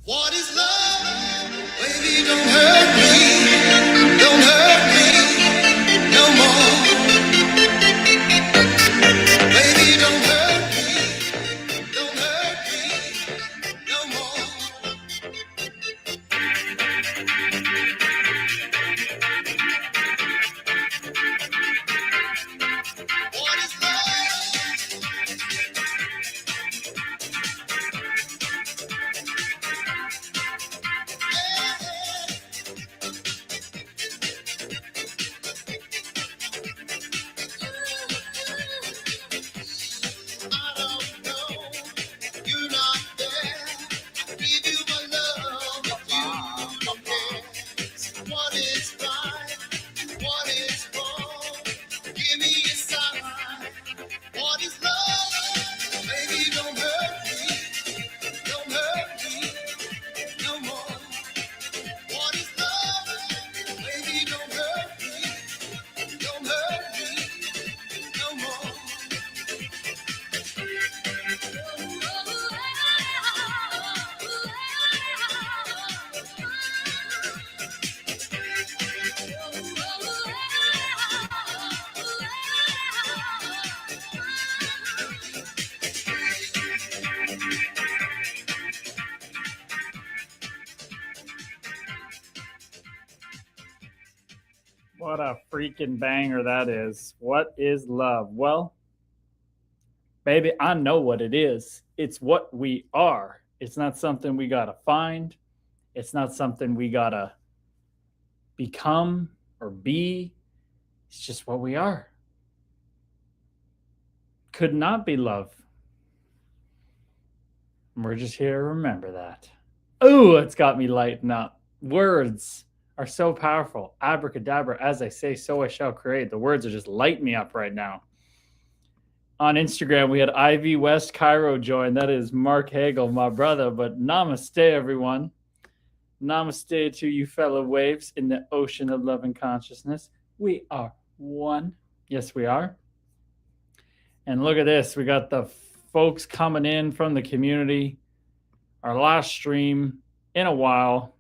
What is love? Baby, don't hurt me. Don't hurt me no more. Baby, don't hurt me. Don't hurt me no more. What is love? I don't know. You're not there. I give you my love, but you don't care. What is right? What is wrong? Give me a sign. What is love? Baby, don't hurt me. Don't hurt me no more. What is love? Baby, don't hurt me. Don't hurt me no more. What a freaking banger that is. What is love? Well, baby, I know what it is. It's what we are. It's not something we got to find. It's not something we got to become or be. It's just what we are. Could not be love. We're just here to remember that. Oh, it's got me lighting up. Words are so powerful. Abracadabra, as I say, so I shall create. The words are just lighting me up right now. On Instagram, we had Ivy West Cairo join. That is Mark Hagel, my brother. But namaste, everyone. Namaste to you fellow waves in the ocean of love and consciousness. We are one. Yes, we are. And look at this. We got the folks coming in from the community. Our last stream in a while.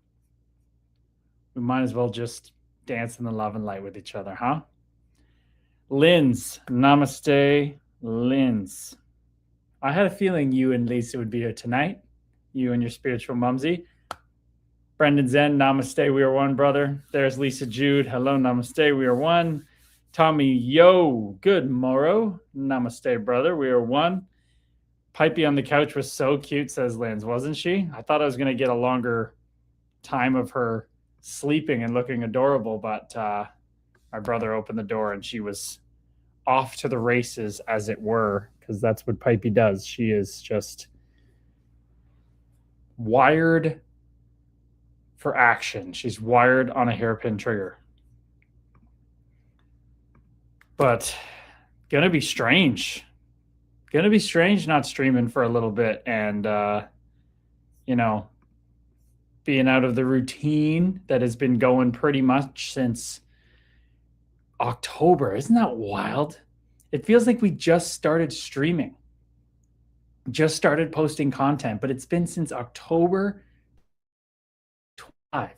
We might as well just dance in the love and light with each other, huh? Linz, namaste, Linz. I had a feeling you and Lisa would be here tonight. You and your spiritual mumsy. Brendan Zen, namaste, we are one, brother. There's Lisa Jude. Hello, namaste, we are one. Tommy Yo, good morrow. Namaste, brother, we are one. Pipey on the couch was so cute, says Linz, wasn't she? I thought I was going to get a longer time of her sleeping and looking adorable, but my brother opened the door and she was off to the races, as it were, because that's what Pipey does. She is just wired for action. She's wired on a hairpin trigger. But gonna be strange. Gonna be strange not streaming for a little bit and, being out of the routine that has been going pretty much since October. Isn't that wild? It feels like we just started streaming, just started posting content, but it's been since October 25.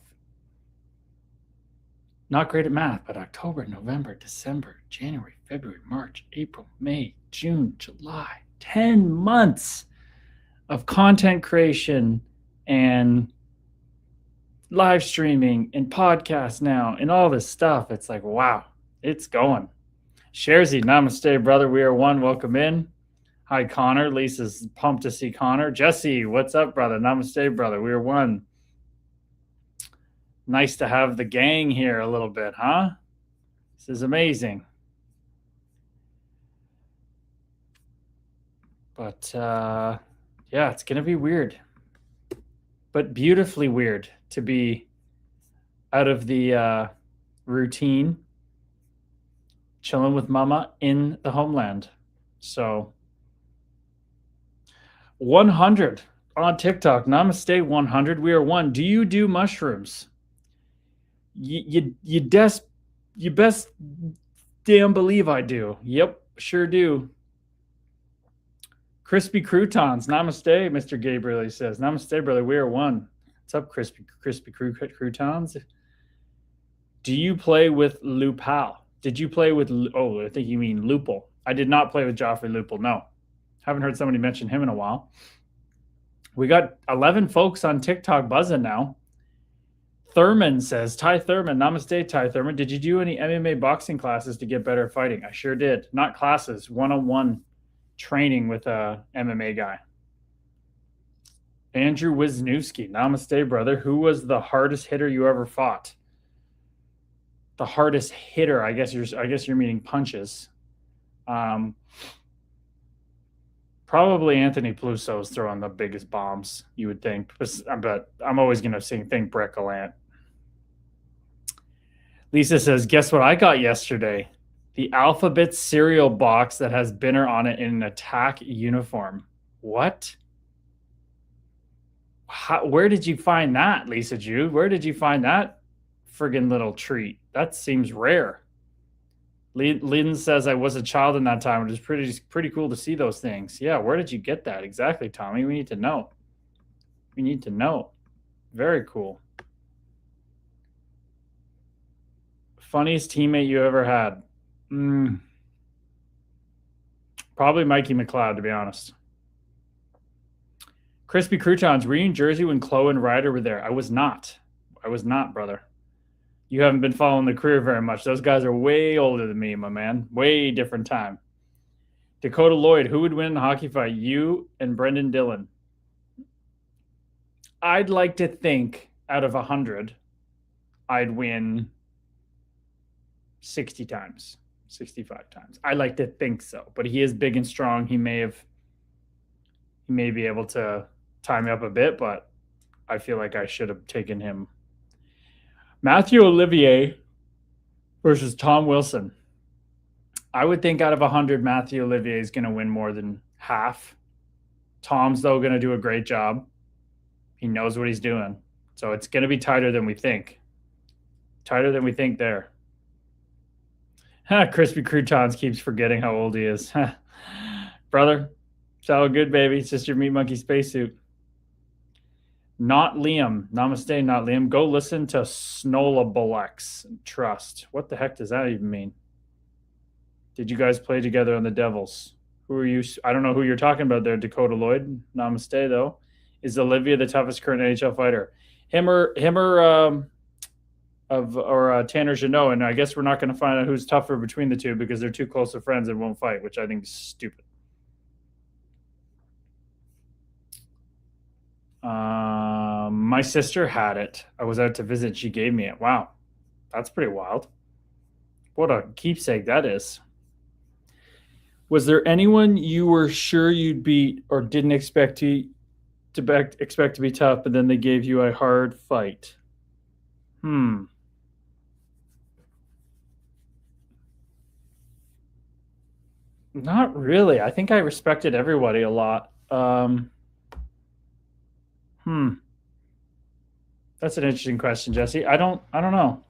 Not great at math, but October, November, December, January, February, March, April, May, June, July, 10 months of content creation and live streaming and podcasts now and all this stuff. It's like, wow, it's going. Sharzy, namaste, brother. We are one. Welcome in. Hi, Connor. Lisa's pumped to see Connor. Jesse, what's up, brother? Namaste, brother. We are one. Nice to have the gang here a little bit, huh? This is amazing. But, yeah, it's going to be weird. But beautifully weird to be out of the routine, chilling with mama in the homeland. So 100 on TikTok. Namaste 100. We are one. Do you do mushrooms? You best damn believe I do. Yep, sure do. Crispy croutons. Namaste, Mr. Gabriel, he says. Namaste, brother. We are one. What's up, crispy croutons? Do you play with Lupal? Did you play with? Oh, I think you mean Lupul. I did not play with Joffrey Lupul. No, haven't heard somebody mention him in a while. We got 11 folks on TikTok buzzing now. Thurman says, Ty Thurman, namaste, Ty Thurman. Did you do any MMA boxing classes to get better at fighting? I sure did. Not classes, one-on-one training with a MMA guy. Andrew Wisniewski, namaste, brother. Who was the hardest hitter you ever fought? The hardest hitter, I guess you're meaning punches. Probably Anthony Plusso is throwing the biggest bombs, you would think. But I'm always going to think Brett Gallant. Lisa says, guess what I got yesterday? The Alphabet cereal box that has Binner on it in an attack uniform. What? Where did you find that, Lisa Jude? Where did you find that friggin' little treat? That seems rare. Lynn says, I was a child in that time. It was pretty cool to see those things. Yeah, where did you get that? Exactly, Tommy. We need to know. We need to know. Very cool. Funniest teammate you ever had? Probably Mikey McLeod, to be honest. Crispy Croutons, were you in Jersey when Chloe and Ryder were there? I was not. I was not, brother. You haven't been following the career very much. Those guys are way older than me, my man. Way different time. Dakota Lloyd, who would win in a hockey fight? You and Brendan Dillon. I'd like to think out of 100, I'd win 60 times, 65 times. I like to think so. But he is big and strong. He may be able to tie me up a bit, but I feel like I should have taken him. Matthew Olivier versus Tom Wilson. I would think out of 100, Matthew Olivier is going to win more than half. Tom's, though, going to do a great job. He knows what he's doing. So it's going to be tighter than we think. Tighter than we think there. Crispy Croutons keeps forgetting how old he is. Brother, it's all good, baby. It's just your Meat Monkey spacesuit. Not Liam. Namaste, not Liam. Go listen to Snola Bullocks. Trust. What the heck does that even mean? Did you guys play together on the Devils? Who are you? I don't know who you're talking about there, Dakota Lloyd. Namaste, though. Is Olivia the toughest current NHL fighter? Him or Tanner Jeannot, and I guess we're not going to find out who's tougher between the two because they're too close of friends and won't fight, which I think is stupid. My sister had it. I was out to visit. She gave me it. Wow. That's pretty wild. What a keepsake that is. Was there anyone you were sure you'd beat or didn't expect to be tough, but then they gave you a hard fight? Not really. I think I respected everybody a lot. That's an interesting question, Jesse. I don't know.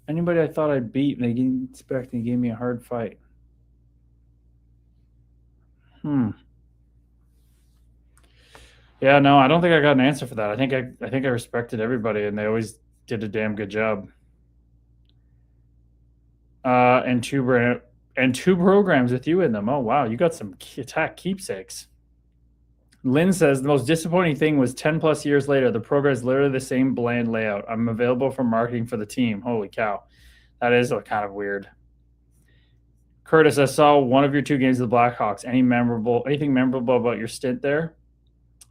Anybody I thought I'd beat and they didn't expect and gave me a hard fight. Yeah, no, I don't think I got an answer for that. I think I respected everybody and they always did a damn good job. And two programs with you in them. Oh wow, you got some attack keepsakes. Lynn says, the most disappointing thing was 10 plus years later, the program is literally the same bland layout. I'm available for marketing for the team. Holy cow. That is kind of weird. Curtis, I saw one of your 2 games of the Blackhawks. Anything memorable about your stint there?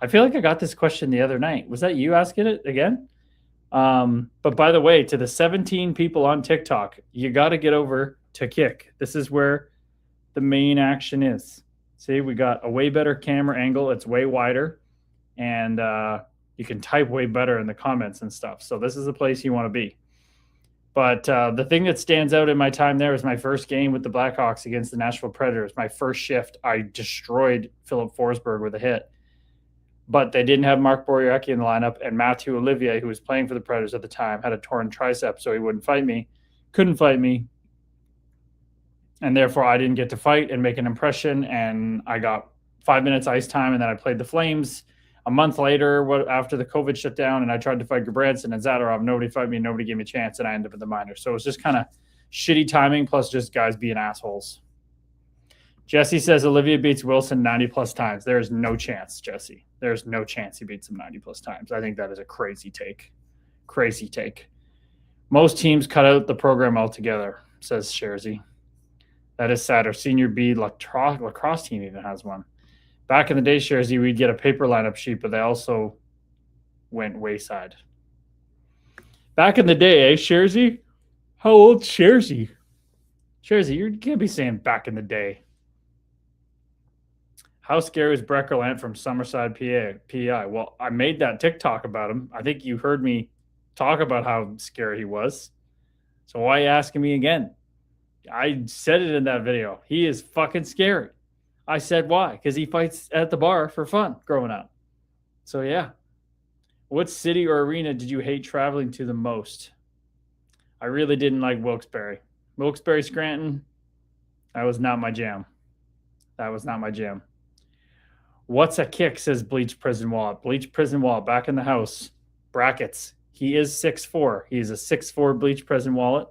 I feel like I got this question the other night. Was that you asking it again? But by the way, to the 17 people on TikTok, you got to get over to Kick. This is where the main action is. See, we got a way better camera angle. It's way wider, and you can type way better in the comments and stuff. So this is the place you want to be. But the thing that stands out in my time there is my first game with the Blackhawks against the Nashville Predators. My first shift, I destroyed Philip Forsberg with a hit. But they didn't have Mark Borowiecki in the lineup, and Matthew Olivier, who was playing for the Predators at the time, had a torn tricep, so he wouldn't fight me. Couldn't fight me. And therefore, I didn't get to fight and make an impression. And I got 5 minutes ice time, and then I played the Flames. A month later, after the COVID shut down, and I tried to fight Gabranson and Zadorov, nobody fight me, nobody gave me a chance, and I ended up in the minors. So it was just kind of shitty timing, plus just guys being assholes. Jesse says Olivia beats Wilson 90-plus times. There is no chance, Jesse. There's no chance he beats him 90-plus times. I think that is a crazy take. Crazy take. Most teams cut out the program altogether, says Sherzy. That is sad. Our senior B lacrosse team even has one. Back in the day, Sherzy, we'd get a paper lineup sheet, but they also went wayside. Back in the day, Sherzy? How old's Sherzy? Sherzy, you can't be saying back in the day. How scary is Brett Gallant from Summerside, PEI? Well, I made that TikTok about him. I think you heard me talk about how scary he was. So why are you asking me again? I said it in that video. He is fucking scary. I said why? Because he fights at the bar for fun growing up. So yeah. What city or arena did you hate traveling to the most? I really didn't like Wilkes-Barre. Wilkes-Barre, Scranton, that was not my jam. That was not my jam. What's a kick, says Bleach Prison Wallet. Bleach Prison Wallet, back in the house. Brackets. He is 6'4". He is a 6'4" Bleach Prison Wallet.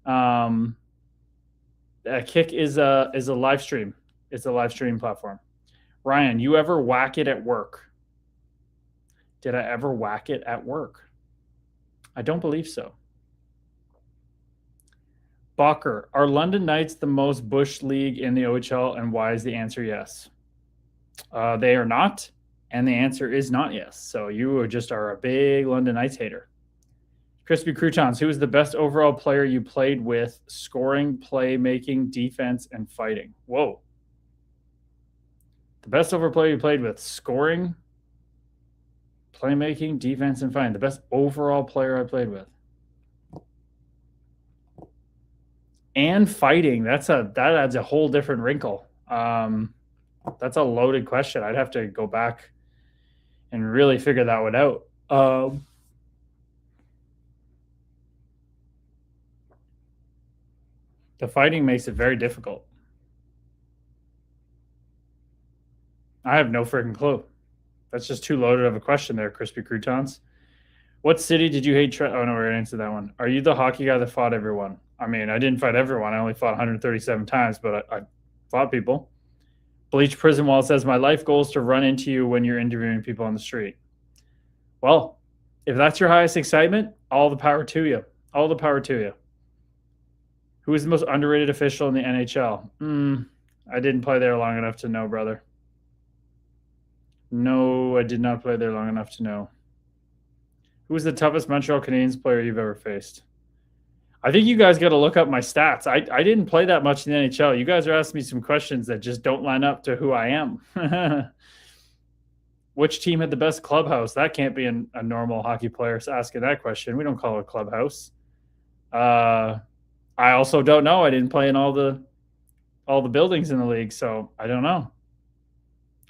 A kick is a live stream. It's a live stream platform. Ryan, you ever whack it at work? Did I ever whack it at work? I don't believe so. Balker, are London Knights the most Bush league in the OHL, and why is the answer yes? They are not, and the answer is not yes. So you are a big London Knights hater. Crispy Croutons, who is the best overall player you played with, scoring, playmaking, defense, and fighting? Whoa. The best overall player you played with, scoring, playmaking, defense, and fighting. The best overall player I played with. And fighting, that adds a whole different wrinkle. That's a loaded question. I'd have to go back and really figure that one out. The fighting makes it very difficult. I have no freaking clue. That's just too loaded of a question there, Crispy Croutons. What city did you hate? Oh, no, we're going to answer that one. Are you the hockey guy that fought everyone? I mean, I didn't fight everyone. I only fought 137 times, but I fought people. Bleach Prison Wall says, my life goal is to run into you when you're interviewing people on the street. Well, if that's your highest excitement, all the power to you. All the power to you. Who is the most underrated official in the NHL? I didn't play there long enough to know, brother. No, I did not play there long enough to know. Who was the toughest Montreal Canadiens player you've ever faced? I think you guys got to look up my stats. I didn't play that much in the NHL. You guys are asking me some questions that just don't line up to who I am. Which team had the best clubhouse? That can't be a normal hockey player asking that question. We don't call it a clubhouse. I also don't know. I didn't play in all the buildings in the league, so I don't know.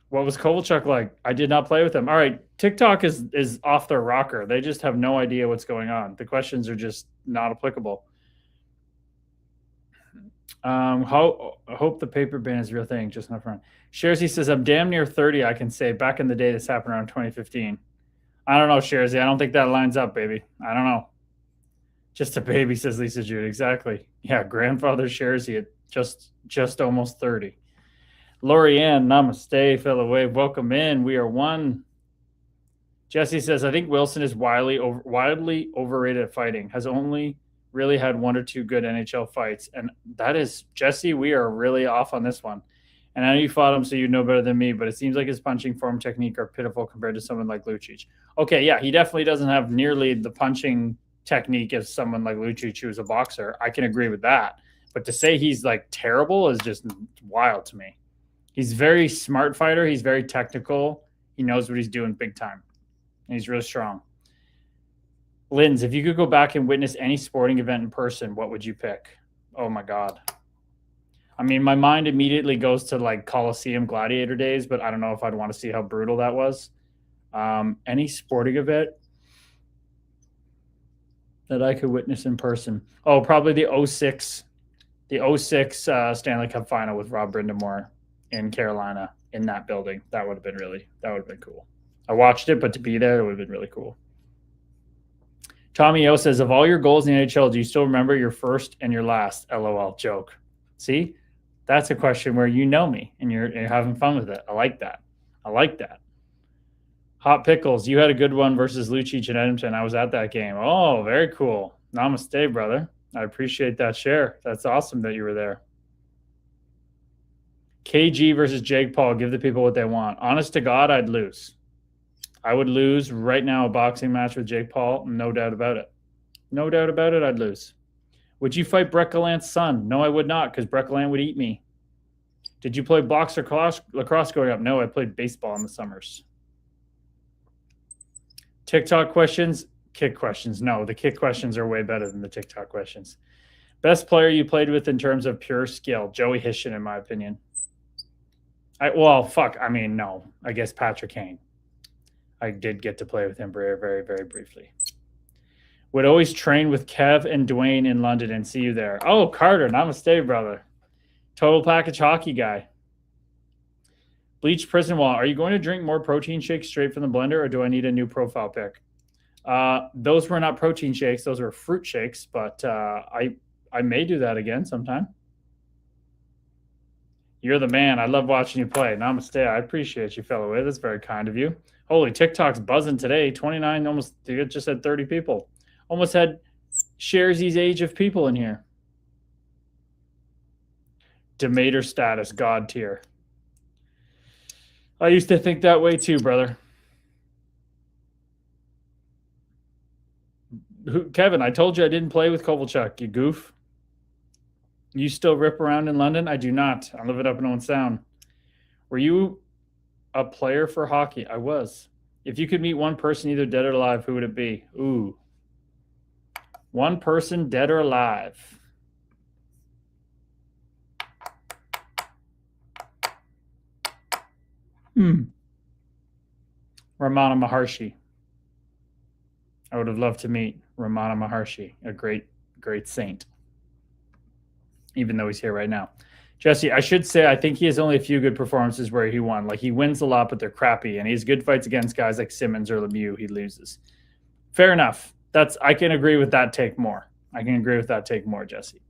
What was Kovalchuk like? I did not play with him. All right, TikTok is off their rocker. They just have no idea what's going on. The questions are just not applicable. I hope the paper ban is a real thing, just not front. Sherzy says, I'm damn near 30, I can say. Back in the day, this happened around 2015. I don't know, Sherzy. I don't think that lines up, baby. I don't know. Just a baby, says Lisa Jude. Exactly. Yeah, grandfather Sherzy at just almost 30. Lorianne, namaste, fellow wave. Welcome in. We are one. Jesse says, I think Wilson is wildly overrated at fighting. Has only really had one or two good NHL fights. And that is, Jesse, we are really off on this one. And I know you fought him, so you know better than me, but it seems like his punching form technique are pitiful compared to someone like Lucic. Okay, yeah, he definitely doesn't have nearly the punching technique as someone like Lucic, who's a boxer. I can agree with that. But to say he's like terrible is just wild to me. He's a very smart fighter. He's very technical. He knows what he's doing big time. And he's really strong. Linz, if you could go back and witness any sporting event in person, what would you pick? Oh, my God. I mean, my mind immediately goes to, like, Coliseum Gladiator days, but I don't know if I'd want to see how brutal that was. Any sporting event that I could witness in person? Oh, probably the 06 Stanley Cup final with Rob Brindamore in Carolina in that building. That would have been cool. I watched it, but to be there, it would have been really cool. Tommy O says, of all your goals in the NHL, do you still remember your first and your last? LOL joke. See, that's a question where you know me and you're having fun with it. I like that. Hot Pickles, you had a good one versus Lucic in Edmonton. I was at that game. Oh, very cool. Namaste, brother. I appreciate that share. That's awesome that you were there. KG versus Jake Paul. Give the people what they want. Honest to God, I'd lose. I would lose right now a boxing match with Jake Paul. No doubt about it. I'd lose. Would you fight Brett Gallant's son? No, I would not, because Brett Gallant would eat me. Did you play box or lacrosse growing up? No, I played baseball in the summers. TikTok questions, kick questions. No, the kick questions are way better than the TikTok questions. Best player you played with in terms of pure skill? Joey Hishin, in my opinion. No. I guess Patrick Kane. I did get to play with him very, very, very briefly. Would always train with Kev and Dwayne in London and see you there. Oh, Carter, namaste, brother. Total package hockey guy. Bleach Prison Wall. Are you going to drink more protein shakes straight from the blender, or do I need a new profile pic? Those were not protein shakes. Those were fruit shakes, but I may do that again sometime. You're the man. I love watching you play. Namaste. I appreciate you, fellow. That's very kind of you. Holy, TikTok's buzzing today. 29, almost, you just had 30 people. Almost had Sharesi's age of people in here. Demeter status, God tier. I used to think that way too, brother. Kevin, I told you I didn't play with Kovalchuk, you goof. You still rip around in London? I do not. I live it up in Owen Sound. Were you a player for hockey? I was. If you could meet one person, either dead or alive, who would it be? Ooh. One person, dead or alive. Ramana Maharshi. I would have loved to meet Ramana Maharshi, a great, great saint. Even though he's here right now. Jesse, I should say, I think he has only a few good performances where he won. Like, he wins a lot, but they're crappy. And he has good fights against guys like Simmons or Lemieux. He loses. Fair enough. I can agree with that take more. Jesse.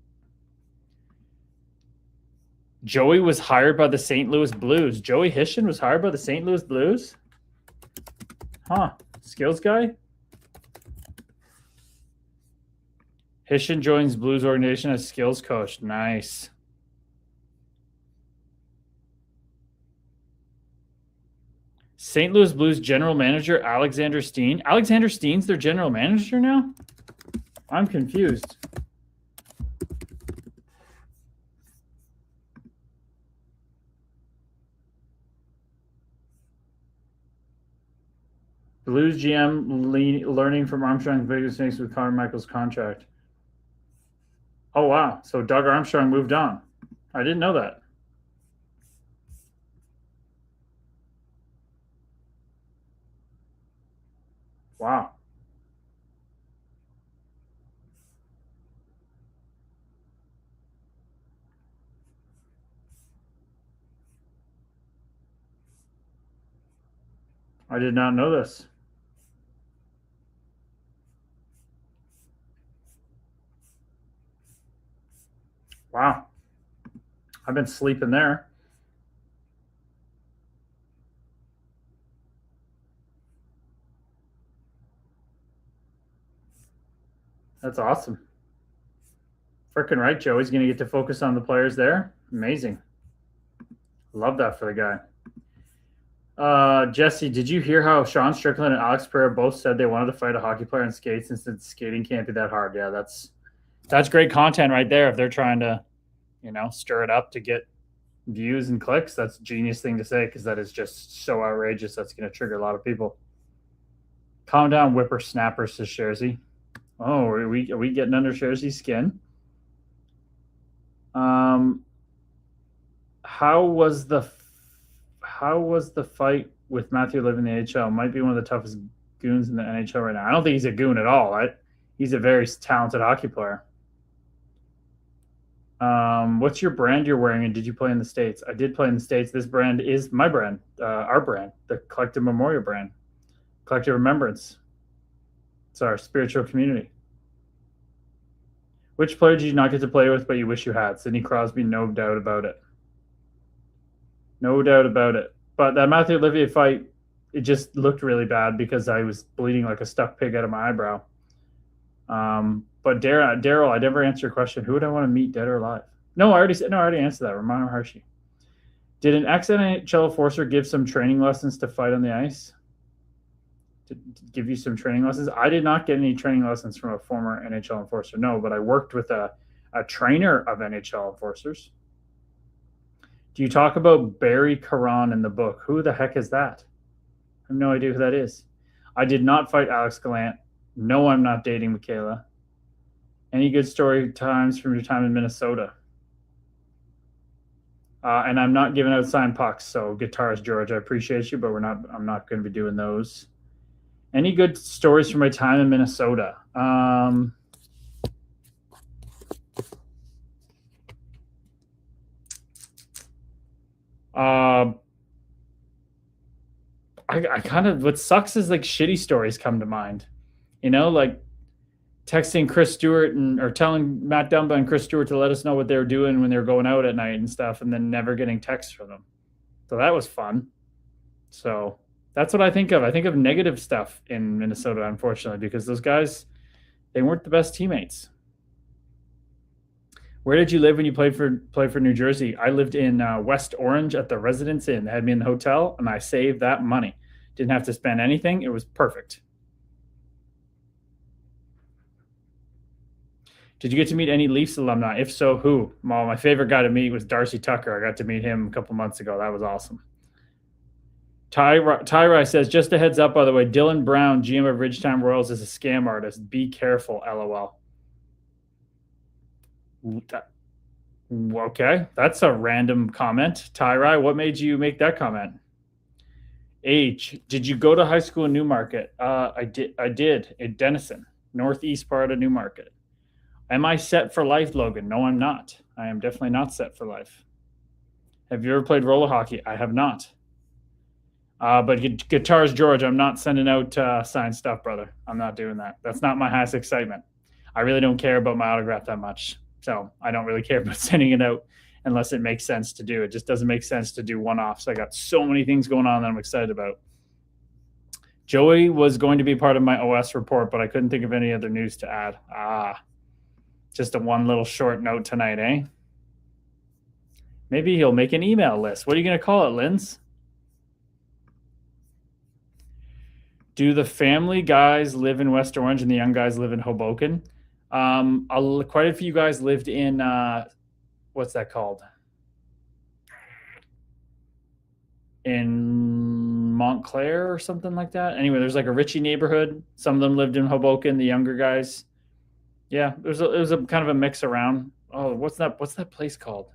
Joey was hired by the St. Louis Blues. Joey Hishin was hired by the St. Louis Blues? Huh. Skills guy? Hishin joins Blues organization as skills coach. Nice. St. Louis Blues general manager Alexander Steen. Alexander Steen's their general manager now? I'm confused. Blues GM learning from Armstrong's big mistakes with Connor Michael's contract. Oh, wow. So Doug Armstrong moved on. I didn't know that. Wow. I did not know this. Wow. I've been sleeping there. That's awesome. Freaking right, Joe. He's going to get to focus on the players there. Amazing. Love that for the guy. Jesse, did you hear how Sean Strickland and Alex Pereira both said they wanted to fight a hockey player on skates and said skating can't be that hard? Yeah, that's great content right there. If they're trying to, stir it up to get views and clicks, that's a genius thing to say, because that is just so outrageous. That's going to trigger a lot of people. Calm down, whippersnapper, says Shersey. Oh, are we getting under Shersey's skin? How was the fight with Matthew Liv in the NHL? Might be one of the toughest goons in the NHL right now. I don't think he's a goon at all. He's a very talented hockey player. What's your brand you're wearing, and did you play in the States? I did play in the States. This brand is my brand, our brand, the Collective Memorial brand, Collective Remembrance. It's our spiritual community. Which player did you not get to play with, but you wish you had? Sidney Crosby, no doubt about it. No doubt about it. But that Matthew Olivier fight, it just looked really bad because I was bleeding like a stuck pig out of my eyebrow. But Daryl, I never answered your question. Who would I want to meet, dead or alive? No, I already answered that. Romano Hershey. Did an ex-NHL enforcer give some training lessons to fight on the ice? To give you some training lessons? I did not get any training lessons from a former NHL enforcer. No, but I worked with a trainer of NHL enforcers. Do you talk about Barry Caron in the book? Who the heck is that? I have no idea who that is. I did not fight Alex Gallant. No, I'm not dating Michaela. Any good story times from your time in Minnesota? And I'm not giving out signed pucks, so Guitars George, I appreciate you, but I'm not going to be doing those. Any good stories from my time in Minnesota? I kind of, what sucks is like shitty stories come to mind, like texting Chris Stewart or telling Matt Dumba and Chris Stewart to let us know what they were doing when they were going out at night and stuff, and then never getting texts from them. So that was fun. So that's what I think of. I think of negative stuff in Minnesota, unfortunately, because those guys, they weren't the best teammates. Where did you live when you played for New Jersey? I lived in West Orange at the Residence Inn. They had me in the hotel, and I saved that money. Didn't have to spend anything. It was perfect. Did you get to meet any Leafs alumni? If so, who? Well, my favorite guy to meet was Darcy Tucker. I got to meet him a couple months ago. That was awesome. Tyra says, just a heads up, by the way, Dylan Brown, GM of Ridgetown Royals, is a scam artist. Be careful, LOL. Okay, that's a random comment. Tyra, what made you make that comment? Age, did you go to high school in Newmarket? I did in Denison, northeast part of Newmarket. Am I set for life, Logan? No, I'm not. I am definitely not set for life. Have you ever played roller hockey? I have not. But Guitars George, I'm not sending out signed stuff, brother. I'm not doing that. That's not my highest excitement. I really don't care about my autograph that much. So I don't really care about sending it out unless it makes sense to do. It just doesn't make sense to do one-offs. I got so many things going on that I'm excited about. Joey was going to be part of my OS report, but I couldn't think of any other news to add. Just a one little short note tonight, eh? Maybe he'll make an email list. What are you going to call it, Linz? Do the family guys live in West Orange and the young guys live in Hoboken? Quite a few guys lived in, what's that called? In Montclair or something like that. Anyway, there's like a Ritchie neighborhood. Some of them lived in Hoboken, the younger guys. Yeah, it was a kind of a mix around. Oh, what's that place called?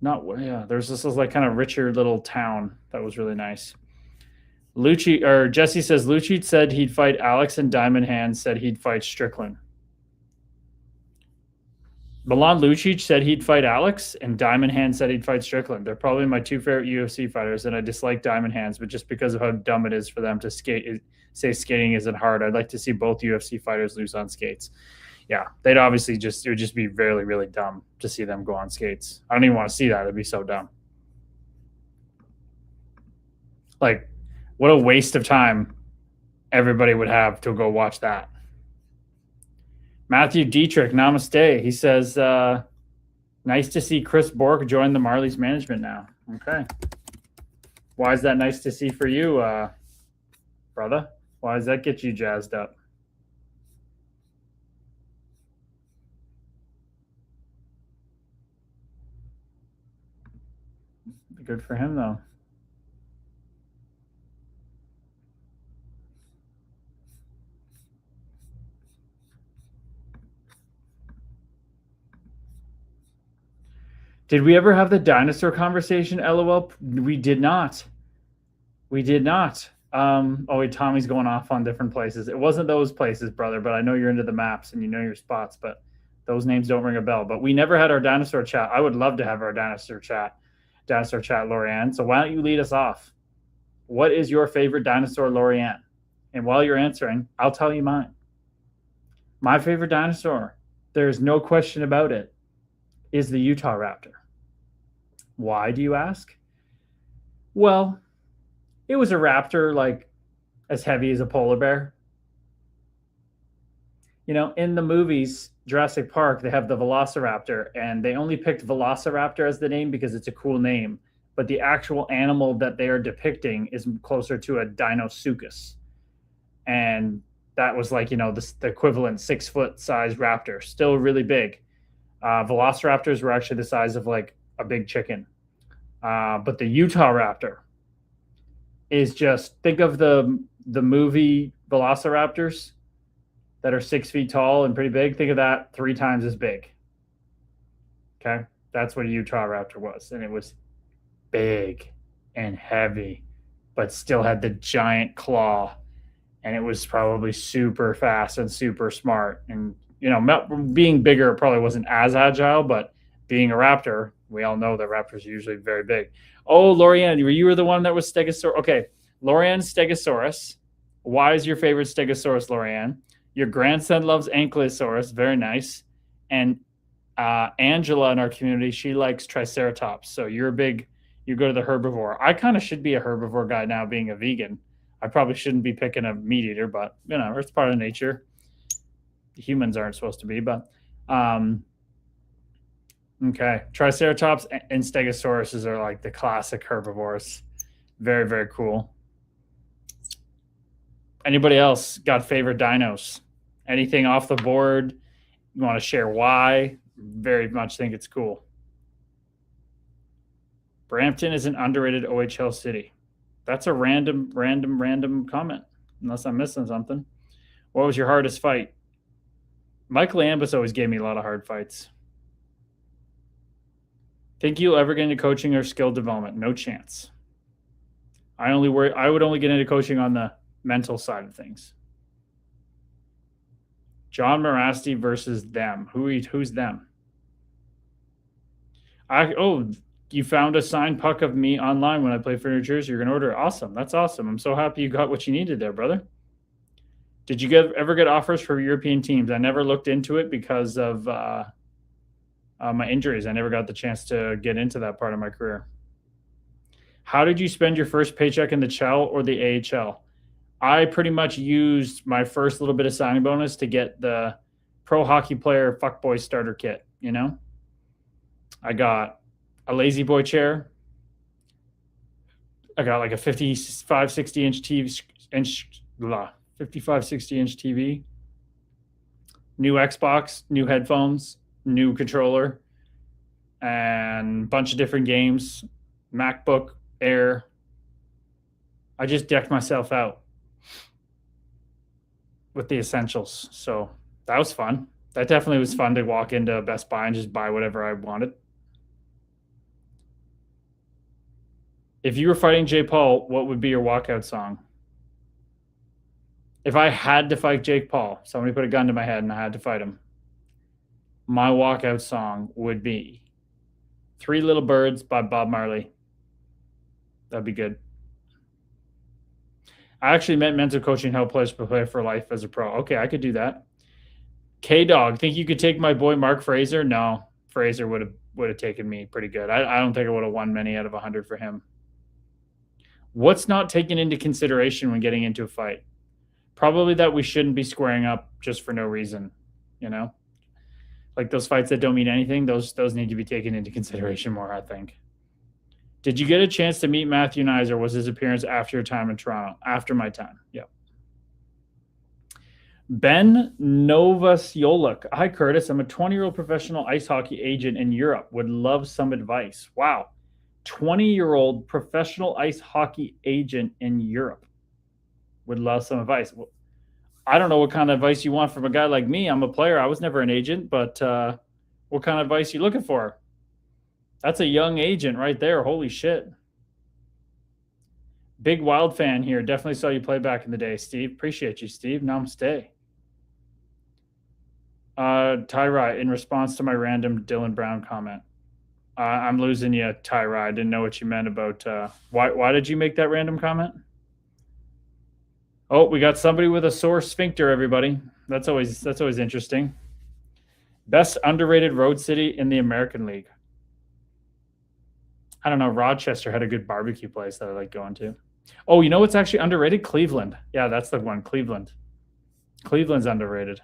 There's this like kind of richer little town that was really nice. Jesse says Lucic said he'd fight Alex, and Diamond Hands said he'd fight Strickland. Milan Lucic said he'd fight Alex, and Diamond Hands said he'd fight Strickland. They're probably my two favorite UFC fighters, and I dislike Diamond Hands, but just because of how dumb it is for them to say skating isn't hard, I'd like to see both UFC fighters lose on skates. Yeah, they'd obviously it would just be really, really dumb to see them go on skates. I don't even want to see that. It'd be so dumb. Like, what a waste of time everybody would have to go watch that. Matthew Dietrich, namaste. He says, nice to see Chris Bork join the Marlies management now. Okay. Why is that nice to see for you, brother? Why does that get you jazzed up? Good for him, though. Did we ever have the dinosaur conversation, LOL? We did not. We did not. Wait, Tommy's going off on different places. It wasn't those places, brother, but I know you're into the maps and you know your spots, but Those names don't ring a bell, but we never had our dinosaur chat. I would love to have our dinosaur chat, Lorianne. So why don't you lead us off? What is your favorite dinosaur, Lorianne? And while you're answering, I'll tell you mine. My favorite dinosaur, there's no question about it, is the Utah Raptor. Why, do you ask? Well, it was a raptor like as heavy as a polar bear. You know, in the movies, Jurassic Park, they have the Velociraptor, and they only picked Velociraptor as the name because it's a cool name. But the actual animal that they are depicting is closer to a Deinosuchus. And that was like, you know, the equivalent 6-foot size raptor, still really big. Velociraptors were actually the size of like a big chicken. But the Utah Raptor is just, think of the movie Velociraptors that are 6 feet tall and pretty big. Think of that 3 times as big. Okay. That's what a Utah Raptor was. And it was big and heavy, but still had the giant claw. And it was probably super fast and super smart. And, you know, being bigger probably wasn't as agile, but being a raptor, we all know that raptors are usually very big. Oh, Lorianne, you were the one that was Stegosaurus. Okay, Lorianne, Stegosaurus. Why is your favorite Stegosaurus, Lorianne? Your grandson loves Ankylosaurus. Very nice. And Angela in our community, she likes Triceratops. So you go to the herbivore. I kind of should be a herbivore guy now, being a vegan. I probably shouldn't be picking a meat eater, but, you know, it's part of nature. Humans aren't supposed to be, but okay. Triceratops and Stegosauruses are like the classic herbivores. Very, very cool. Anybody else got favorite dinos? Anything off the board? You want to share why? Very much think it's cool. Brampton is an underrated OHL city. That's a random comment, unless I'm missing something. What was your hardest fight? Michael Ambus always gave me a lot of hard fights. Think you'll ever get into coaching or skill development? No chance. I would only get into coaching on the mental side of things. John Morasti versus them. Who's them? You found a signed puck of me online when I play for New Jersey. You're going to order it. Awesome. That's awesome. I'm so happy you got what you needed there, brother. Did you ever get offers for European teams? I never looked into it because of my injuries. I never got the chance to get into that part of my career. How did you spend your first paycheck in the CHL or the AHL? I pretty much used my first little bit of signing bonus to get the pro hockey player fuckboy starter kit, you know? I got a lazy boy chair. I got like a 55, 60-inch TV, 55, 60-inch TV, new Xbox, new headphones, new controller, and a bunch of different games, MacBook Air. I just decked myself out with the essentials. So that was fun. That definitely was fun to walk into Best Buy and just buy whatever I wanted. If you were fighting Jake Paul, what would be your walkout song? If I had to fight Jake Paul, somebody put a gun to my head and I had to fight him, my walkout song would be 3 Little Birds by Bob Marley. That'd be good. I actually meant mental coaching help players prepare for life as a pro. Okay, I could do that. K-Dog, think you could take my boy Mark Fraser? No, Fraser would have taken me pretty good. I don't think I would have won many out of 100 for him. What's not taken into consideration when getting into a fight? Probably that we shouldn't be squaring up just for no reason, you know? Like those fights that don't mean anything, those need to be taken into consideration more, I think. Did you get a chance to meet Matthew Nyes, or was his appearance after your time in Toronto? After my time, yep. Ben Novasioluk. Hi, Curtis. I'm a 20-year-old professional ice hockey agent in Europe. Would love some advice. Wow. 20-year-old professional ice hockey agent in Europe. Would love some advice. Well, I don't know what kind of advice you want from a guy like me. I'm a player. I was never an agent, but what kind of advice are you looking for? That's a young agent right there. Holy shit. Big Wild fan here. Definitely saw you play back in the day, Steve. Appreciate you, Steve. Namaste. Tyra, in response to my random Dylan Brown comment, I'm losing you, Tyra. I didn't know what you meant about why did you make that random comment? Oh, we got somebody with a sore sphincter, everybody. That's always interesting. Best underrated road city in the American League. I don't know. Rochester had a good barbecue place that I like going to. Oh, you know what's actually underrated? Cleveland. Yeah, that's the one. Cleveland. Cleveland's underrated.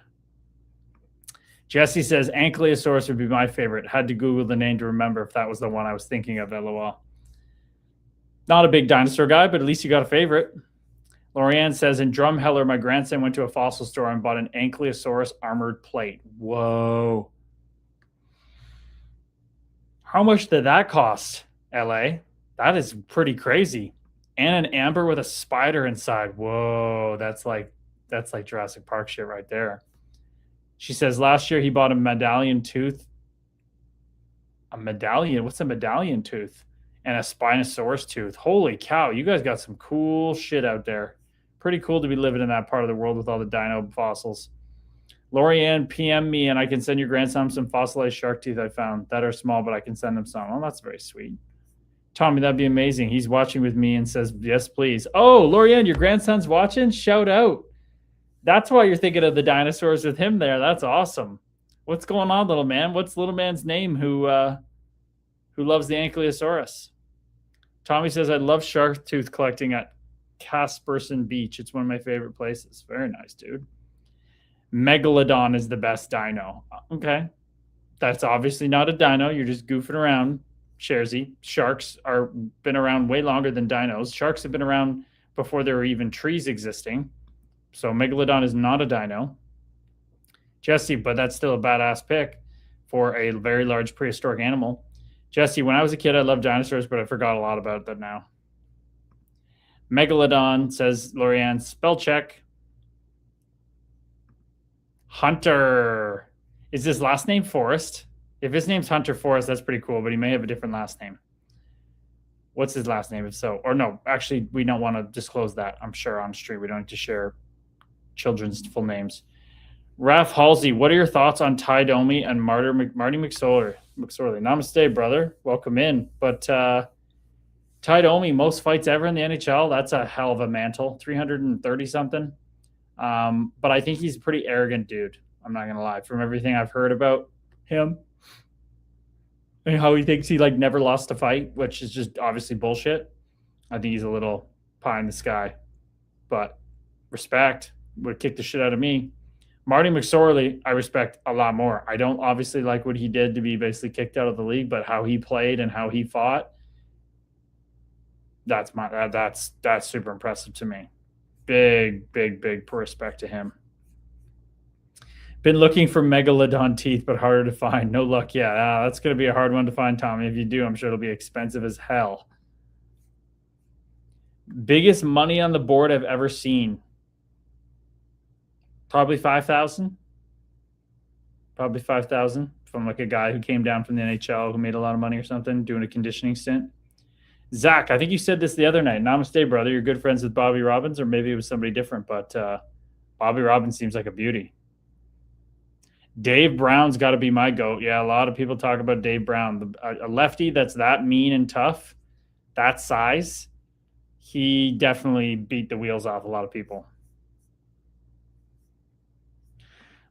Jesse says Ankylosaurus would be my favorite. Had to Google the name to remember if that was the one I was thinking of, LOL. Not a big dinosaur guy, but at least you got a favorite. Lorianne says, in Drumheller, my grandson went to a fossil store and bought an Ankylosaurus armored plate. Whoa. How much did that cost, LA? That is pretty crazy. And an amber with a spider inside. Whoa, that's like Jurassic Park shit right there. She says last year he bought a medallion tooth. A medallion? What's a medallion tooth? And a Spinosaurus tooth. Holy cow, you guys got some cool shit out there. Pretty cool to be living in that part of the world with all the dino fossils. Lorianne, PM me and I can send your grandson some fossilized shark teeth I found that are small, but I can send them some. Oh, that's very sweet. Tommy, that'd be amazing. He's watching with me and says, yes, please. Oh, Lorianne, your grandson's watching? Shout out. That's why you're thinking of the dinosaurs with him there. That's awesome. What's going on, little man? What's little man's name who loves the Ankylosaurus? Tommy says, I love shark tooth collecting at Casperson Beach. It's one of my favorite places. Very nice, dude. Megalodon is the best dino. Okay. That's obviously not a dino. You're just goofing around, Sharzy. Sharks are been around way longer than dinos. Sharks have been around before there were even trees existing. So Megalodon is not a dino. Jesse, but that's still a badass pick for a very large prehistoric animal. Jesse, when I was a kid, I loved dinosaurs, but I forgot a lot about them now. Megalodon, says Lorianne, spell check. Hunter. Is his last name Forrest? If his name's Hunter Forrest, that's pretty cool, but he may have a different last name. What's his last name, if so? Or no, actually, we don't want to disclose that, I'm sure, on stream. We don't need to share children's full names. Raph Halsey, what are your thoughts on Ty Domi and Marty McSorley? Namaste, brother. Welcome in. But Ty Domi, most fights ever in the NHL. That's a hell of a mantle. 330-something. But I think he's a pretty arrogant dude. I'm not going to lie. From everything I've heard about him and how he thinks he never lost a fight, which is just obviously bullshit. I think he's a little pie in the sky. But respect. Would kick the shit out of me. Marty McSorley, I respect a lot more. I don't obviously like what he did to be basically kicked out of the league, but how he played and how he fought, that's super impressive to me. Big respect to him. Been looking for Megalodon teeth, but harder to find. No luck yet. That's going to be a hard one to find, Tommy. If you do, I'm sure it'll be expensive as hell. Biggest money on the board I've ever seen. Probably 5,000. Probably 5,000 from a guy who came down from the NHL who made a lot of money or something, doing a conditioning stint. Zach, I think you said this the other night. Namaste, brother. You're good friends with Bobby Robbins, or maybe it was somebody different, but Bobby Robbins seems like a beauty. Dave Brown's got to be my GOAT. Yeah, a lot of people talk about Dave Brown. A lefty that's that mean and tough, that size, he definitely beat the wheels off a lot of people.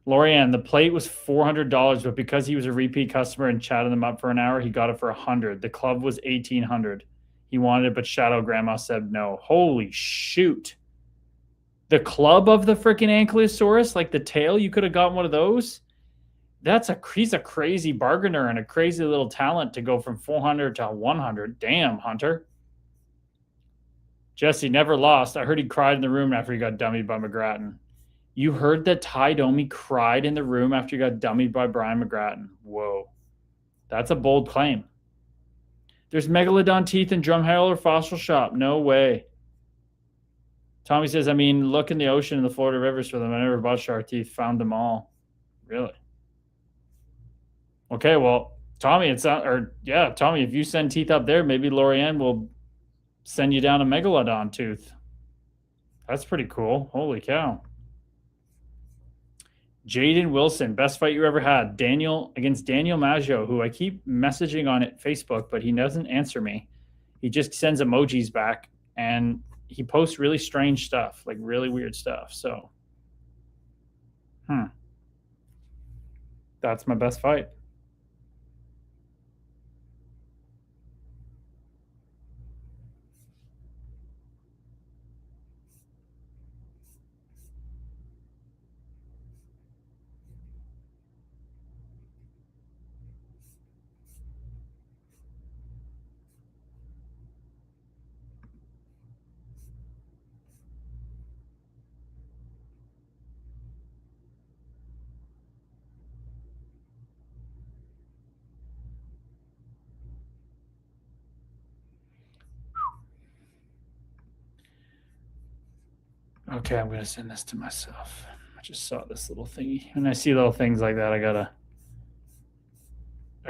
Lorianne, the plate was $400, but because he was a repeat customer and chatted them up for an hour, he got it for $100. The club was $1,800. He wanted it, but Shadow Grandma said no. Holy shoot. The club of the freaking Ankylosaurus, like the tail, you could have gotten one of those? He's a crazy bargainer and a crazy little talent to go from 400 to 100. Damn, Hunter. Jesse never lost. I heard he cried in the room after he got dummied by McGrattan. You heard that Ty Domi cried in the room after he got dummied by Brian McGrattan. Whoa. That's a bold claim. There's Megalodon teeth in Drumheller Fossil Shop. No way. Tommy says, look in the ocean and the Florida rivers for them. I never bought shark teeth. Found them all. Really? Okay, well, Tommy, Tommy, if you send teeth up there, maybe Lorianne will send you down a Megalodon tooth. That's pretty cool. Holy cow. Jaden Wilson, best fight you ever had. Daniel against Daniel Maggio, who I keep messaging on it Facebook, but he doesn't answer me. He just sends emojis back, and he posts really strange stuff, like really weird stuff. So, that's my best fight. Okay, I'm gonna send this to myself. I just saw this little thingy. When I see little things like that, I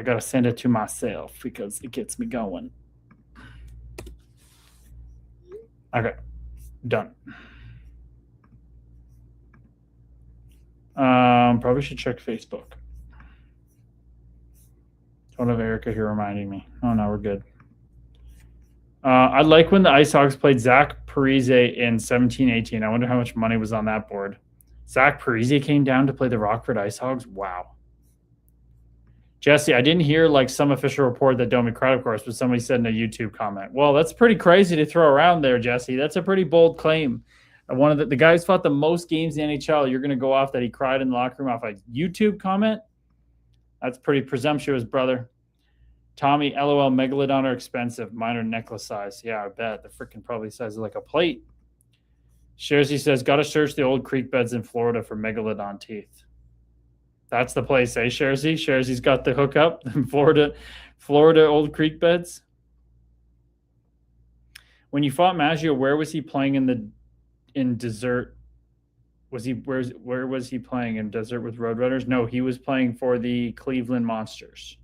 gotta send it to myself because it gets me going. Okay, done. Probably should check Facebook. Don't have Erica here reminding me. Oh no, we're good. I like when the Ice Hogs played Zach Parise in 17-18. I wonder how much money was on that board. Zach Parise came down to play the Rockford Ice Hogs. Wow. Jesse, I didn't hear like some official report that Domi cried, of course, but somebody said in a YouTube comment. Well, that's pretty crazy to throw around there, Jesse. That's a pretty bold claim. One of the guys fought the most games in the NHL. You're going to go off that he cried in the locker room off a YouTube comment? That's pretty presumptuous, brother. Tommy, LOL, Megalodon are expensive. Mine are necklace size. Yeah, I bet. They're freaking probably size like a plate. Shersey says, got to search the old creek beds in Florida for Megalodon teeth. That's the place, eh, Shersey? Shersey's got the hookup in Florida old creek beds. When you fought Maggio, where was he playing in Desert? Where was he playing in Desert with Roadrunners? No, he was playing for the Cleveland Monsters.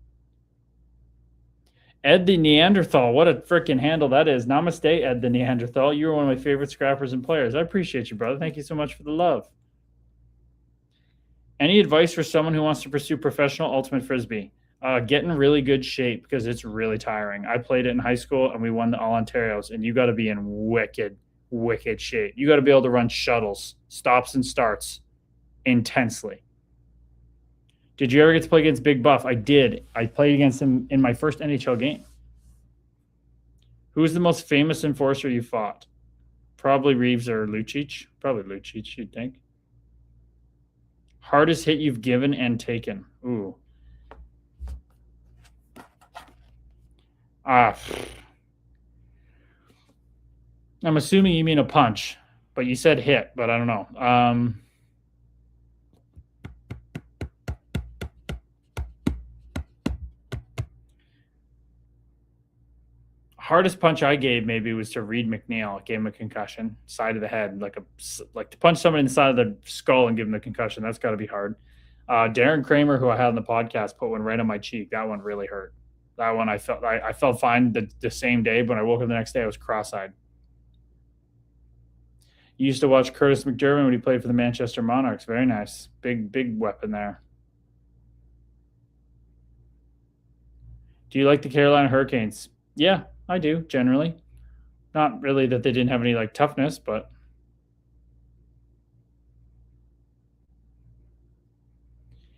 Ed the Neanderthal, what a freaking handle that is. Namaste, Ed the Neanderthal. You're one of my favorite scrappers and players. I appreciate you, brother. Thank you so much for the love. Any advice for someone who wants to pursue professional ultimate frisbee? Get in really good shape because it's really tiring. I played it in high school and we won the All Ontarios, and you got to be in wicked shape. You got to be able to run shuttles, stops and starts intensely. Did you ever get to play against Big Buff? I did. I played against him in my first NHL game. Who is the most famous enforcer you fought? Probably Reeves or Lucic. Probably Lucic, you'd think. Hardest hit you've given and taken. Ooh. I'm assuming you mean a punch, but you said hit, but I don't know. Hardest punch I gave maybe was to Reed McNeil. It gave him a concussion, side of the head, like to punch someone in the side of the skull and give him a concussion. That's got to be hard. Darren Kramer, who I had on the podcast, put one right on my cheek. That one really hurt. That one I felt fine the same day, but when I woke up the next day, I was cross-eyed. You used to watch Curtis McDermott when he played for the Manchester Monarchs. Very nice. Big weapon there. Do you like the Carolina Hurricanes? Yeah, I do, generally. Not really that they didn't have any like toughness, but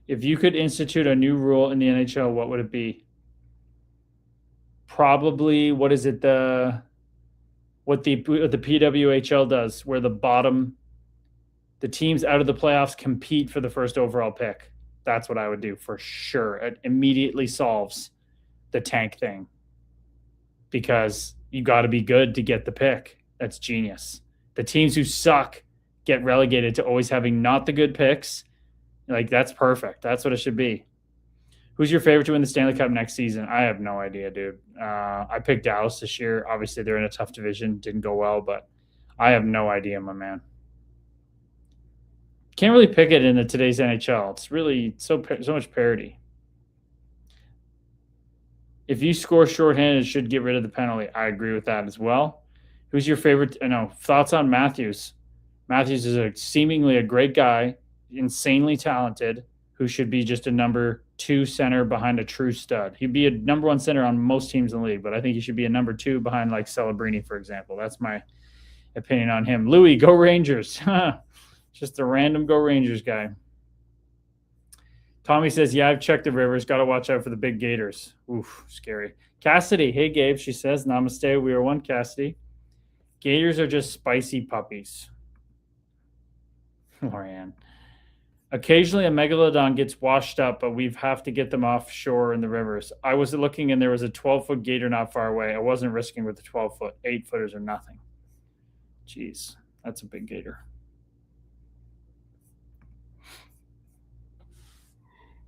if you could institute a new rule in the NHL, what would it be? Probably what the PWHL does, where the teams out of the playoffs compete for the first overall pick. That's what I would do for sure. It immediately solves the tank thing because you got to be good to get the pick. That's genius. The teams who suck get relegated to always having not the good picks. Like, that's perfect. That's what it should be. Who's your favorite to win the Stanley Cup next season? I have no idea, dude. I picked Dallas this year. Obviously, they're in a tough division. Didn't go well, but I have no idea, my man. Can't really pick it in today's NHL. It's really so much parity. If you score shorthanded, it should get rid of the penalty. I agree with that as well. Who's your favorite? Thoughts on Matthews? Matthews is seemingly a great guy. insanely talented, who should be just a number 2 center behind a true stud. He'd be a number 1 center on most teams in the league, but I think he should be a number 2 behind like Celebrini, for example. That's my opinion on him. Louis, go Rangers. Just a random go Rangers guy. Tommy says, yeah, I've checked the rivers. Got to watch out for the big gators. Oof, scary. Cassidy, hey, Gabe, she says, namaste. We are one, Cassidy. Gators are just spicy puppies. Lorianne. Occasionally, a megalodon gets washed up, but we have to get them offshore in the rivers. I was looking, and there was a 12-foot gator not far away. I wasn't risking with the 12-foot. 8-footers are nothing. Jeez, that's a big gator.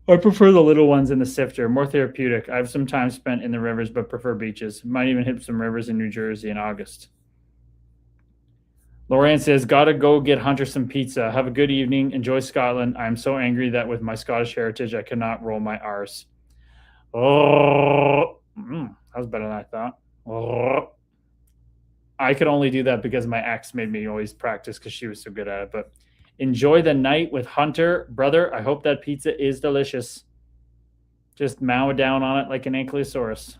I prefer the little ones in the sifter, more therapeutic. I have some time spent in the rivers, but prefer beaches. Might even hit some rivers in New Jersey in August. Lorraine says, gotta go get Hunter some pizza. Have a good evening. Enjoy Scotland. I'm so angry that with my Scottish heritage, I cannot roll my R's. Oh, that was better than I thought. Oh. I could only do that because my ex made me always practice because she was so good at it, but enjoy the night with Hunter. Brother, I hope that pizza is delicious. Just mow down on it like an ankylosaurus.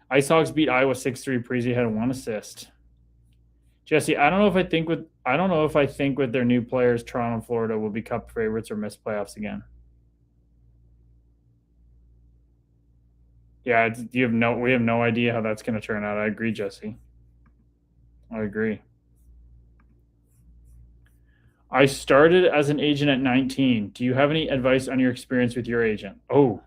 Ice Hogs beat Iowa 6-3. Preezy had 1 assist. Jesse, I don't know if I think with their new players, Toronto and Florida will be cup favorites or miss playoffs again. Yeah, we have no idea how that's going to turn out. I agree, Jesse. I agree. I started as an agent at 19. Do you have any advice on your experience with your agent? Oh,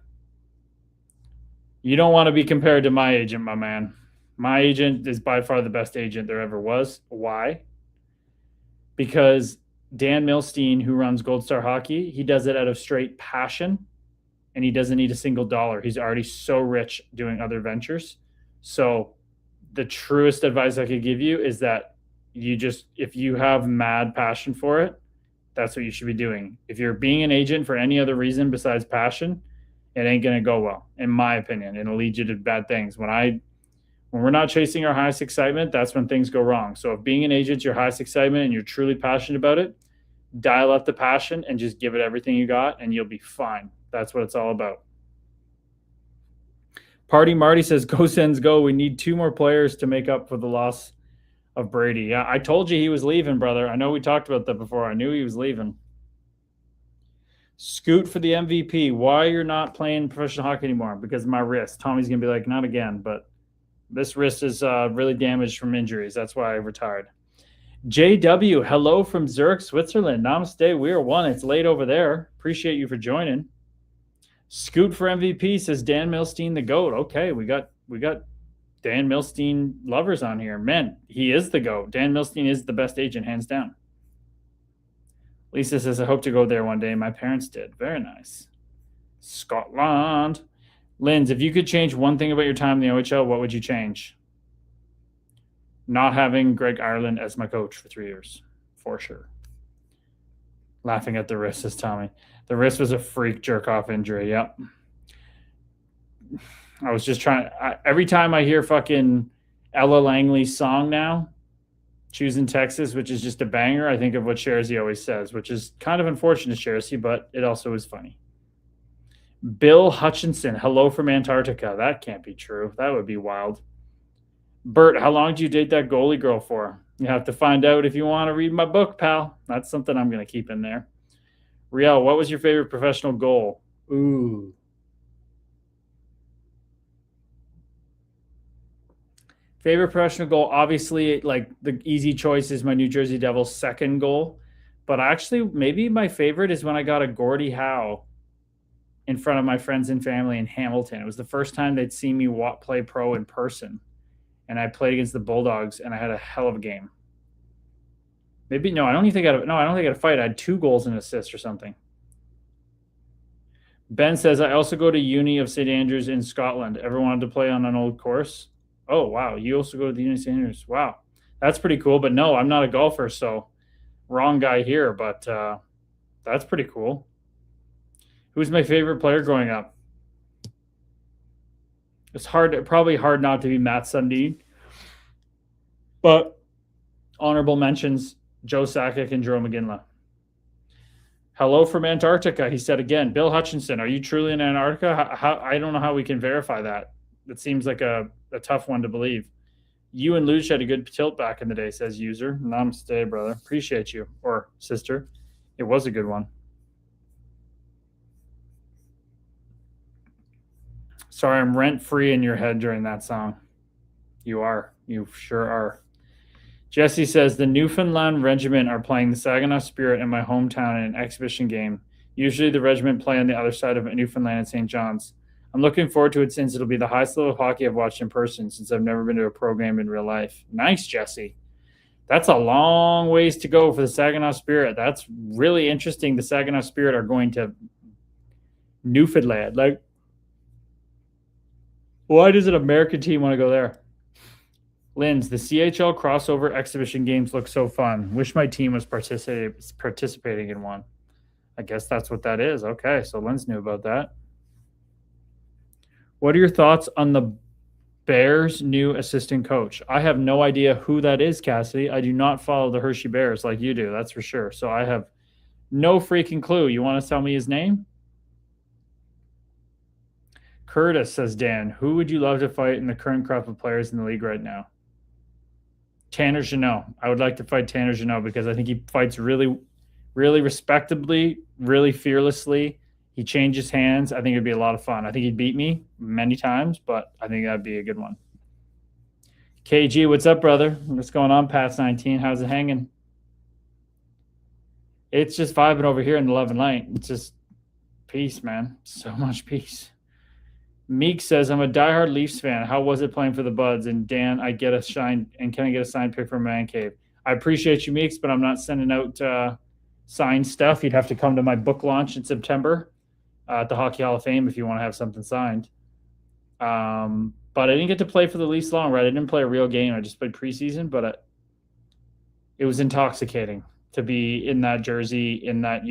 you don't want to be compared to my agent, my man. My agent is by far the best agent there ever was. Why? Because Dan Milstein, who runs Gold Star Hockey, he does it out of straight passion, and he doesn't need a single dollar. He's already so rich doing other ventures. So the truest advice I could give you is that if you have mad passion for it, that's what you should be doing. If you're being an agent for any other reason besides passion, it ain't going to go well, in my opinion. It'll lead you to bad things. When we're not chasing our highest excitement, that's when things go wrong. So if being an agent's your highest excitement and you're truly passionate about it, dial up the passion and just give it everything you got, and you'll be fine. That's what it's all about. Party Marty says, go Sens go. We need 2 more players to make up for the loss of Brady. Yeah, I told you he was leaving, brother. I know we talked about that before. I knew he was leaving. Scoot for the MVP. Why you're not playing professional hockey anymore? Because of my wrist. Tommy's going to be like, not again, but this wrist is really damaged from injuries. That's why I retired. JW, hello from Zurich, Switzerland. Namaste. We are one. It's late over there. Appreciate you for joining. Scoot for MVP, says Dan Milstein, the GOAT. Okay, we got Dan Milstein lovers on here. Man, he is the GOAT. Dan Milstein is the best agent, hands down. Lisa says, I hope to go there one day. My parents did. Very nice. Scotland. Linz, if you could change one thing about your time in the OHL, what would you change? Not having Greg Ireland as my coach for 3 years, for sure. Laughing at the wrist, says Tommy. The wrist was a freak jerk-off injury, yep. I was just trying. Every time I hear fucking Ella Langley's song now, Choosing Texas, which is just a banger, I think of what Shersey always says, which is kind of unfortunate, Shersey, but it also is funny. Bill Hutchinson, hello from Antarctica. That can't be true. That would be wild. Bert, how long did you date that goalie girl for? You have to find out if you want to read my book, pal. That's something I'm going to keep in there. Riel, what was your favorite professional goal? Ooh. Favorite professional goal, obviously, like the easy choice is my New Jersey Devils' second goal. But actually, maybe my favorite is when I got a Gordie Howe in front of my friends and family in Hamilton. It was the first time they'd seen me play pro in person. And I played against the Bulldogs, and I had a hell of a game. I don't think I had a fight. I had 2 goals and assists or something. Ben says, I also go to Uni of St. Andrews in Scotland. Ever wanted to play on an old course? Oh, wow. You also go to the Uni of St. Andrews. Wow. That's pretty cool. But no, I'm not a golfer, so wrong guy here. But that's pretty cool. Who's my favorite player growing up? It's probably hard not to be Matt Sundin. But honorable mentions, Joe Sakic and Jerome McGinley. Hello from Antarctica, he said again. Bill Hutchinson, are you truly in Antarctica? I don't know how we can verify that. It seems like a tough one to believe. You and Luge had a good tilt back in the day, says user. Namaste, brother. Appreciate you. Or sister. It was a good one. Sorry, I'm rent-free in your head during that song. You are. You sure are. Jesse says, the Newfoundland Regiment are playing the Saginaw Spirit in my hometown in an exhibition game. Usually the regiment play on the other side of Newfoundland and St. John's. I'm looking forward to it since it'll be the highest level of hockey I've watched in person since I've never been to a pro game in real life. Nice, Jesse. That's a long ways to go for the Saginaw Spirit. That's really interesting. The Saginaw Spirit are going to Newfoundland. Like, why does an American team want to go there? Linz, the CHL crossover exhibition games look so fun. Wish my team was participating in one. I guess that's what that is. Okay, so Linz knew about that. What are your thoughts on the Bears' new assistant coach? I have no idea who that is, Cassidy. I do not follow the Hershey Bears like you do, that's for sure. So I have no freaking clue. You want to tell me his name? Curtis, says Dan. Who would you love to fight in the current crop of players in the league right now? Tanner Jeannot. I would like to fight Tanner Jeannot because I think he fights really, really respectably, really fearlessly. He changes hands. I think it'd be a lot of fun. I think he'd beat me many times, but I think that'd be a good one. KG, what's up, brother? What's going on, Pat's 19? How's it hanging? It's just vibing over here in the love and light. It's just peace, man. So much peace. Meek says, I'm a diehard Leafs fan. How was it playing for the Buds? And Dan, I get a shine. And can I get a signed pick from Man Cave? I appreciate you, Meeks, but I'm not sending out signed stuff. You'd have to come to my book launch in September at the Hockey Hall of Fame if you want to have something signed. But I didn't get to play for the Leafs long, right? I didn't play a real game. I just played preseason, but it was intoxicating to be in that jersey, in that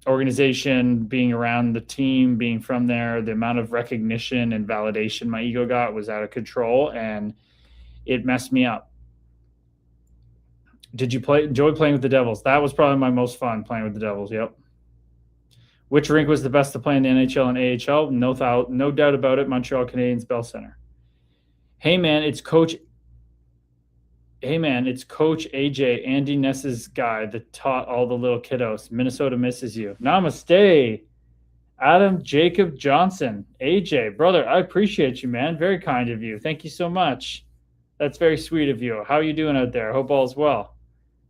organization, being around the team, being from there. The amount of recognition and validation my ego got was out of control, and it messed me up. Did you enjoy playing with the Devils? That was probably my most fun, playing with the Devils. Yep. Which rink was the best to play in the NHL and AHL? No doubt about it. Montreal Canadiens Bell Center. Hey man, it's Coach AJ, Andy Ness's guy that taught all the little kiddos. Minnesota misses you. Namaste. Adam Jacob Johnson. AJ, brother, I appreciate you, man. Very kind of you. Thank you so much. That's very sweet of you. How are you doing out there? Hope all's well.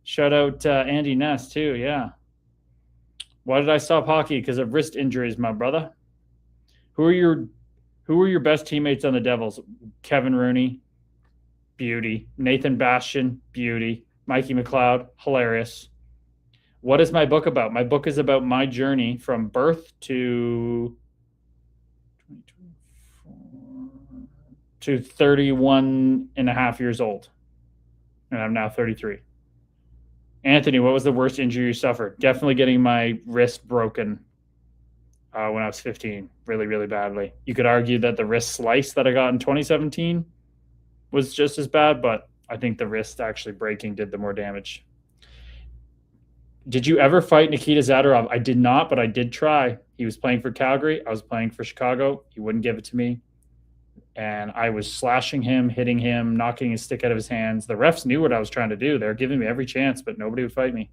Shout out Andy Ness, too. Yeah. Why did I stop hockey? Because of wrist injuries, my brother. Who are your best teammates on the Devils? Kevin Rooney. Beauty. Nathan Bastian, beauty. Mikey McLeod, hilarious. What is my book about? My book is about my journey from birth to 31 and a half years old. And I'm now 33. Anthony, what was the worst injury you suffered? Definitely getting my wrist broken when I was 15, really, really badly. You could argue that the wrist slice that I got in 2017 was just as bad, but I think the wrist actually breaking did the more damage. Did you ever fight Nikita Zadorov? I did not, but I did try. He was playing for Calgary. I was playing for Chicago. He wouldn't give it to me. And I was slashing him, hitting him, knocking his stick out of his hands. The refs knew what I was trying to do. They were giving me every chance, but nobody would fight me.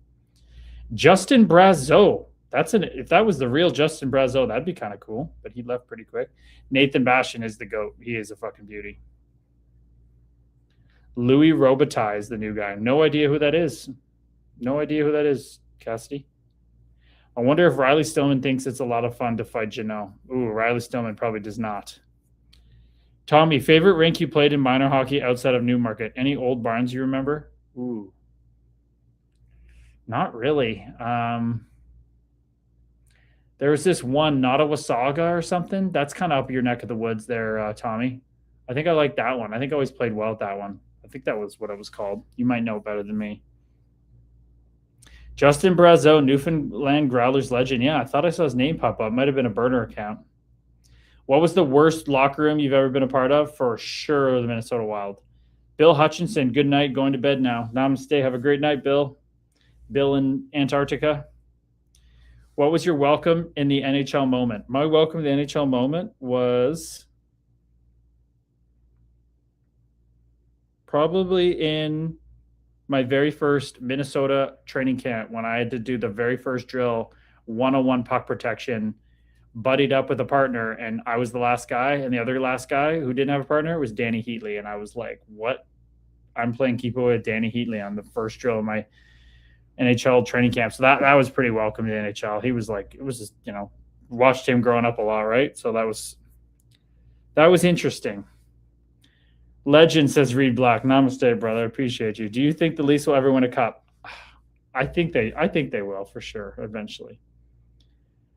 Justin Brazeau. If that was the real Justin Brazeau, that'd be kind of cool, but he left pretty quick. Nathan Bastian is the GOAT. He is a fucking beauty. Louis Robitaille is the new guy. No idea who that is. No idea who that is, Cassidy. I wonder if Riley Stillman thinks it's a lot of fun to fight Jeannot. Ooh, Riley Stillman probably does not. Tommy, favorite rink you played in minor hockey outside of Newmarket? Any old barns you remember? Ooh. Not really. There was this one, Nottawasaga or something. That's kind of up your neck of the woods there, Tommy. I think I like that one. I think I always played well at that one. I think that was what it was called. You might know better than me. Justin Brazeau, Newfoundland Growlers legend. Yeah, I thought I saw his name pop up. Might have been a burner account. What was the worst locker room you've ever been a part of? For sure, the Minnesota Wild. Bill Hutchinson, good night. Going to bed now. Namaste. Have a great night, Bill. Bill in Antarctica. What was your welcome in the NHL moment? My welcome in the NHL moment was probably in my very first Minnesota training camp when I had to do the very first drill, 101 puck protection, buddied up with a partner, and I was the last guy, and the other last guy who didn't have a partner was Danny Heatley, and I was like, what? I'm playing keeper with Danny Heatley on the first drill of my NHL training camp. So that was pretty welcome to the NHL. He was like, it was just, watched him growing up a lot, right? So that was interesting. Legend, says Reed Black. Namaste, brother. I appreciate you. Do you think the Leafs will ever win a cup? I think they will for sure eventually.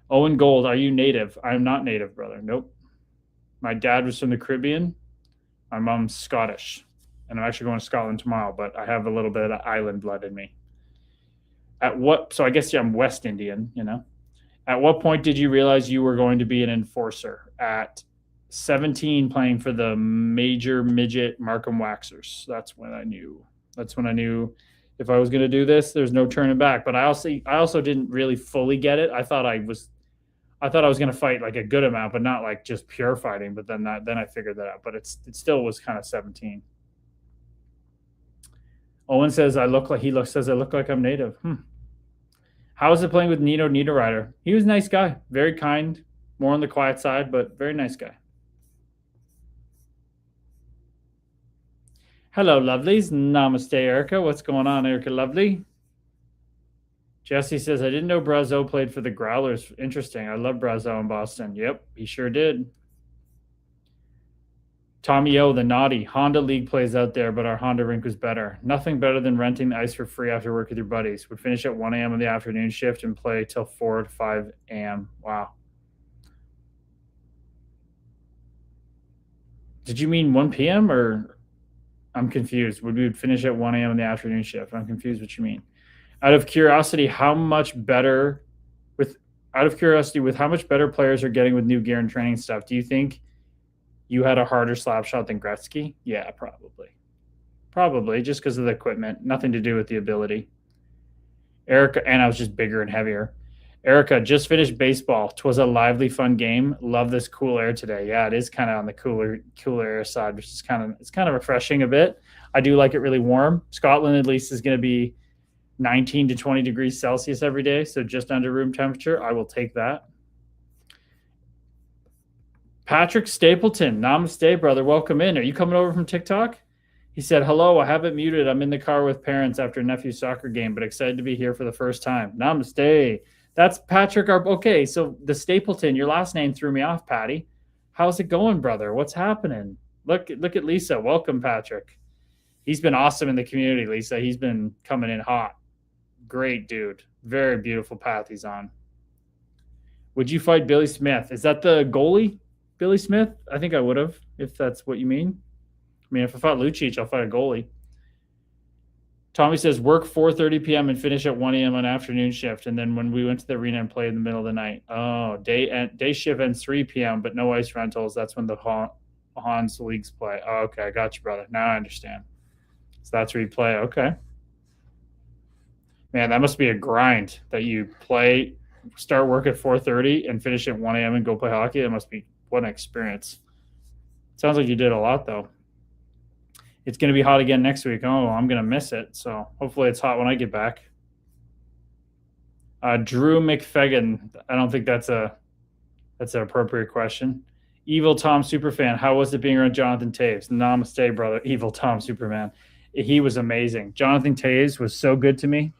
Owen Gold, are you native? I'm not native, brother. Nope. My dad was from the Caribbean. My mom's Scottish. And I'm actually going to Scotland tomorrow, but I have a little bit of island blood in me. So I guess I'm West Indian, At what point did you realize you were going to be an enforcer? At 17, playing for the major midget Markham Waxers. That's when I knew if I was going to do this, there's no turning back. But I also didn't really fully get it. I thought I was going to fight like a good amount, but not like just pure fighting. But then I figured that out. But it still was kind of 17. Owen says I look like I'm native. How is it playing with Nino Niederreiter? He was a nice guy, very kind, more on the quiet side, but very nice guy. Hello, lovelies. Namaste, Erica. What's going on, Erica Lovely? Jesse says, I didn't know Brazeau played for the Growlers. Interesting. I love Brazeau in Boston. Yep, he sure did. Tommy O, the naughty. Honda League plays out there, but our Honda rink was better. Nothing better than renting the ice for free after work with your buddies. Would finish at 1 a.m. on the afternoon shift and play till 4 to 5 a.m. Wow. Did you mean 1 p.m. or I'm confused? We would finish at 1 a.m. on the afternoon shift. I'm confused what you mean. Out of curiosity, with how much better players are getting with new gear and training stuff, do you think you had a harder slap shot than Gretzky? Yeah, probably. Probably, just because of the equipment. Nothing to do with the ability. Erica, and I was just bigger and heavier. Erica, just finished baseball. 'Twas a lively, fun game. Love this cool air today. Yeah, it is kind of on the cooler air side, which is it's kind of refreshing a bit. I do like it really warm. Scotland, at least, is going to be 19 to 20 degrees Celsius every day, so just under room temperature. I will take that. Patrick Stapleton, namaste, brother. Welcome in. Are you coming over from TikTok? He said, hello, I have it muted. I'm in the car with parents after a nephew's soccer game, but excited to be here for the first time. Namaste. That's Patrick. Okay, so the Stapleton, your last name threw me off, Patty. How's it going, brother? What's happening? Look at Lisa. Welcome, Patrick. He's been awesome in the community, Lisa. He's been coming in hot. Great dude. Very beautiful path he's on. Would you fight Billy Smith? Is that the goalie? Billy Smith? I think I would have, if that's what you mean. I mean, if I fought Lucic, I'll fight a goalie. Tommy says, work 4:30 p.m. and finish at 1 a.m. on afternoon shift. And then when we went to the arena and played in the middle of the night. Oh, day shift ends 3 p.m., but no ice rentals. That's when the Hans leagues play. Oh, okay, I got you, brother. Now I understand. So that's where you play. Okay. Man, that must be a grind that you start work at 4:30 and finish at 1 a.m. and go play hockey. That must be what an experience. Sounds like you did a lot, though. It's going to be hot again next week. Oh, I'm going to miss it. So hopefully it's hot when I get back. Drew McFegan. I don't think that's an appropriate question. Evil Tom Superfan. How was it being around Jonathan Toews? Namaste, brother. Evil Tom Superman. He was amazing. Jonathan Toews was so good to me.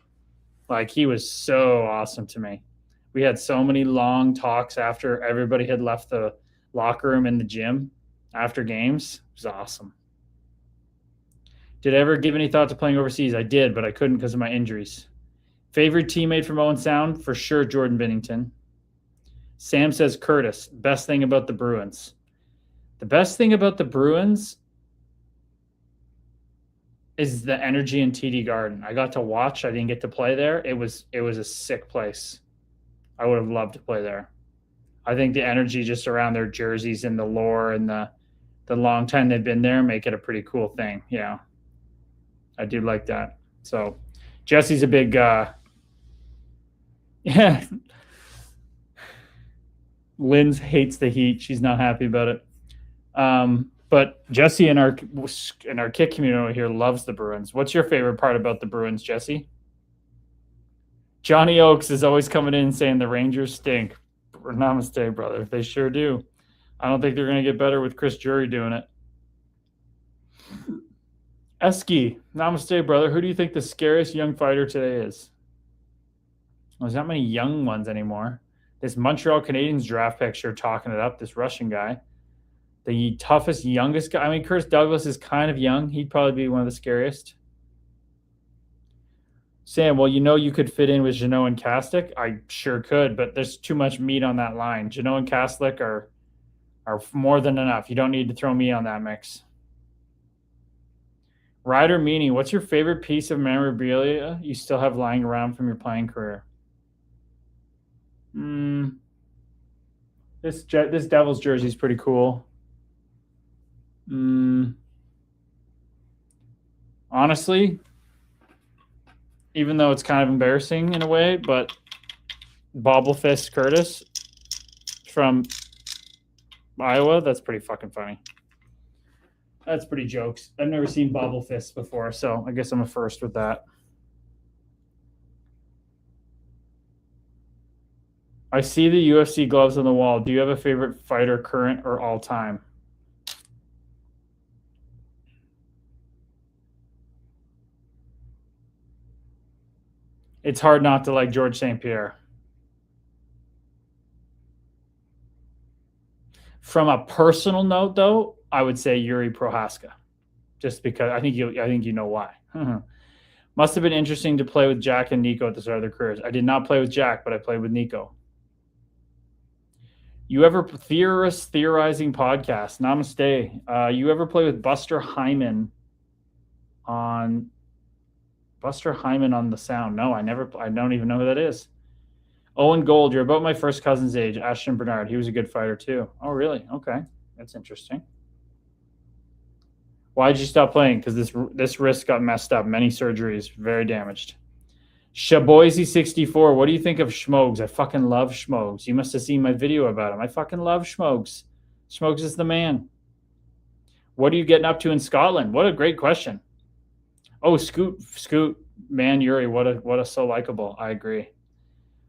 Like, he was so awesome to me. We had so many long talks after everybody had left the locker room in the gym after games. It was awesome. Did I ever give any thought to playing overseas? I did, but I couldn't because of my injuries. Favorite teammate from Owen Sound? For sure, Jordan Binnington. Sam says, Curtis, best thing about the Bruins. The best thing about the Bruins is the energy in TD Garden. I got to watch. I didn't get to play there. It was a sick place. I would have loved to play there. I think the energy just around their jerseys and the lore and the long time they've been there make it a pretty cool thing. Yeah. I do like that. So Jesse's a big yeah. Linz hates the Heat. She's not happy about it. But Jesse in our kick community here loves the Bruins. What's your favorite part about the Bruins, Jesse? Johnny Oakes is always coming in saying the Rangers stink. Namaste, brother. They sure do. I don't think they're going to get better with Chris Drury doing it. Eski, namaste, brother. Who do you think the scariest young fighter today is? Well, there's not many young ones anymore. This Montreal Canadiens draft pick sure talking it up, this Russian guy. The toughest, youngest guy. I mean, Curtis Douglas is kind of young. He'd probably be one of the scariest. Sam, well, you could fit in with Jeannot and Kastic. I sure could, but there's too much meat on that line. Jeannot and Kastic are more than enough. You don't need to throw me on that mix. Ryder Meany, what's your favorite piece of memorabilia you still have lying around from your playing career? This Devils jersey is pretty cool. Honestly, even though it's kind of embarrassing in a way, but Bobblefist Curtis from Iowa, that's pretty fucking funny. That's pretty jokes. I've never seen Bobblefist before, so I guess I'm a first with that. I see the UFC gloves on the wall. Do you have a favorite fighter, current or all time? It's hard not to like George St. Pierre. From a personal note, though, I would say Yuri Prohaska, just because I think you know why. Must have been interesting to play with Jack and Nico at the start of their careers. I did not play with Jack, but I played with Nico. You ever theorizing podcast? Namaste. You ever play with Buster Hyman on the sound? No, I don't even know who that is. Owen Gold, you're about my first cousin's age. Ashton Bernard, he was a good fighter too. Oh, really? Okay, that's interesting. Why did you stop playing? Because this wrist got messed up. Many surgeries, very damaged. Shaboisy64, what do you think of Schmogs? I fucking love Schmogs. You must have seen my video about him. I fucking love Schmogs. Schmogs is the man. What are you getting up to in Scotland? What a great question. Oh, Scoot, man, Yuri, what a so likable. I agree.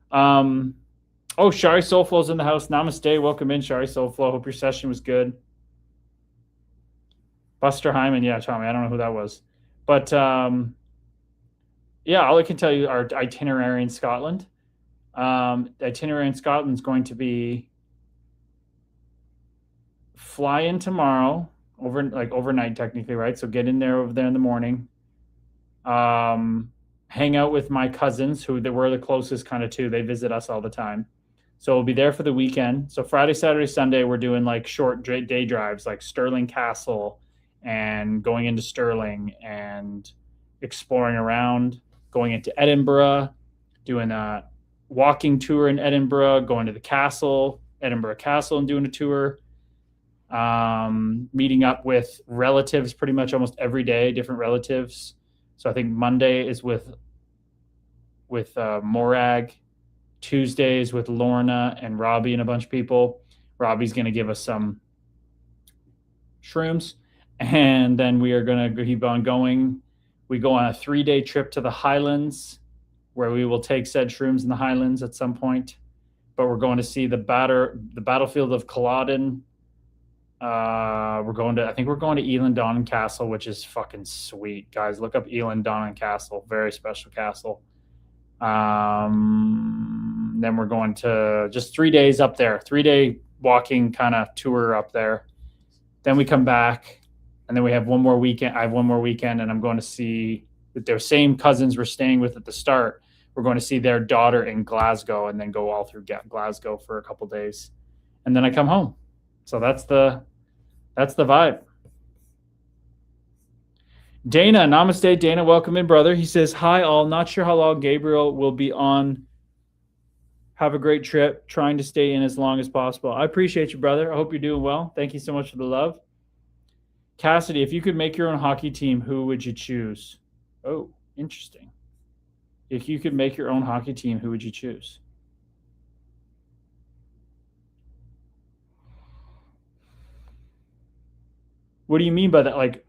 Oh, Shari Soulflow's in the house. Namaste. Welcome in, Shari Soulflow. Hope your session was good. Buster Hyman, yeah, Tommy. I don't know who that was. But yeah, all I can tell you our itinerary in Scotland. The itinerary in Scotland is going to be fly in tomorrow, overnight technically, right? So get in there over there in the morning. Hang out with my cousins who we're the closest kind of to. They visit us all the time. So we'll be there for the weekend. So Friday, Saturday, Sunday, we're doing like short day drives like Stirling Castle and going into Stirling and exploring around, going into Edinburgh, doing a walking tour in Edinburgh, going to the castle, Edinburgh Castle, and doing a tour. Meeting up with relatives pretty much almost every day, different relatives. So I think Monday is with Morag, Tuesday is with Lorna and Robbie and a bunch of people. Robbie's going to give us some shrooms, and then we are going to keep on going. We go on a 3-day trip to the Highlands, where we will take said shrooms in the Highlands at some point. But we're going to see the battlefield of Culloden. I think we're going to Elan Donnan Castle, which is fucking sweet, guys. Look up Elan Donnan Castle, very special castle. Then we're going to just 3 days up there, 3-day walking kind of tour up there. Then we come back, and then we have one more weekend. I have one more weekend, and I'm going to see their same cousins we're staying with at the start. We're going to see their daughter in Glasgow, and then go all through Glasgow for a couple days, and then I come home. So that's the vibe. Dana, namaste. Dana, welcome in, brother. He says, hi, all. Not sure how long Gabriel will be on. Have a great trip. Trying to stay in as long as possible. I appreciate you, brother. I hope you're doing well. Thank you so much for the love. Cassidy, if you could make your own hockey team, who would you choose? Oh, interesting. If you could make your own hockey team, who would you choose? What do you mean by that? Like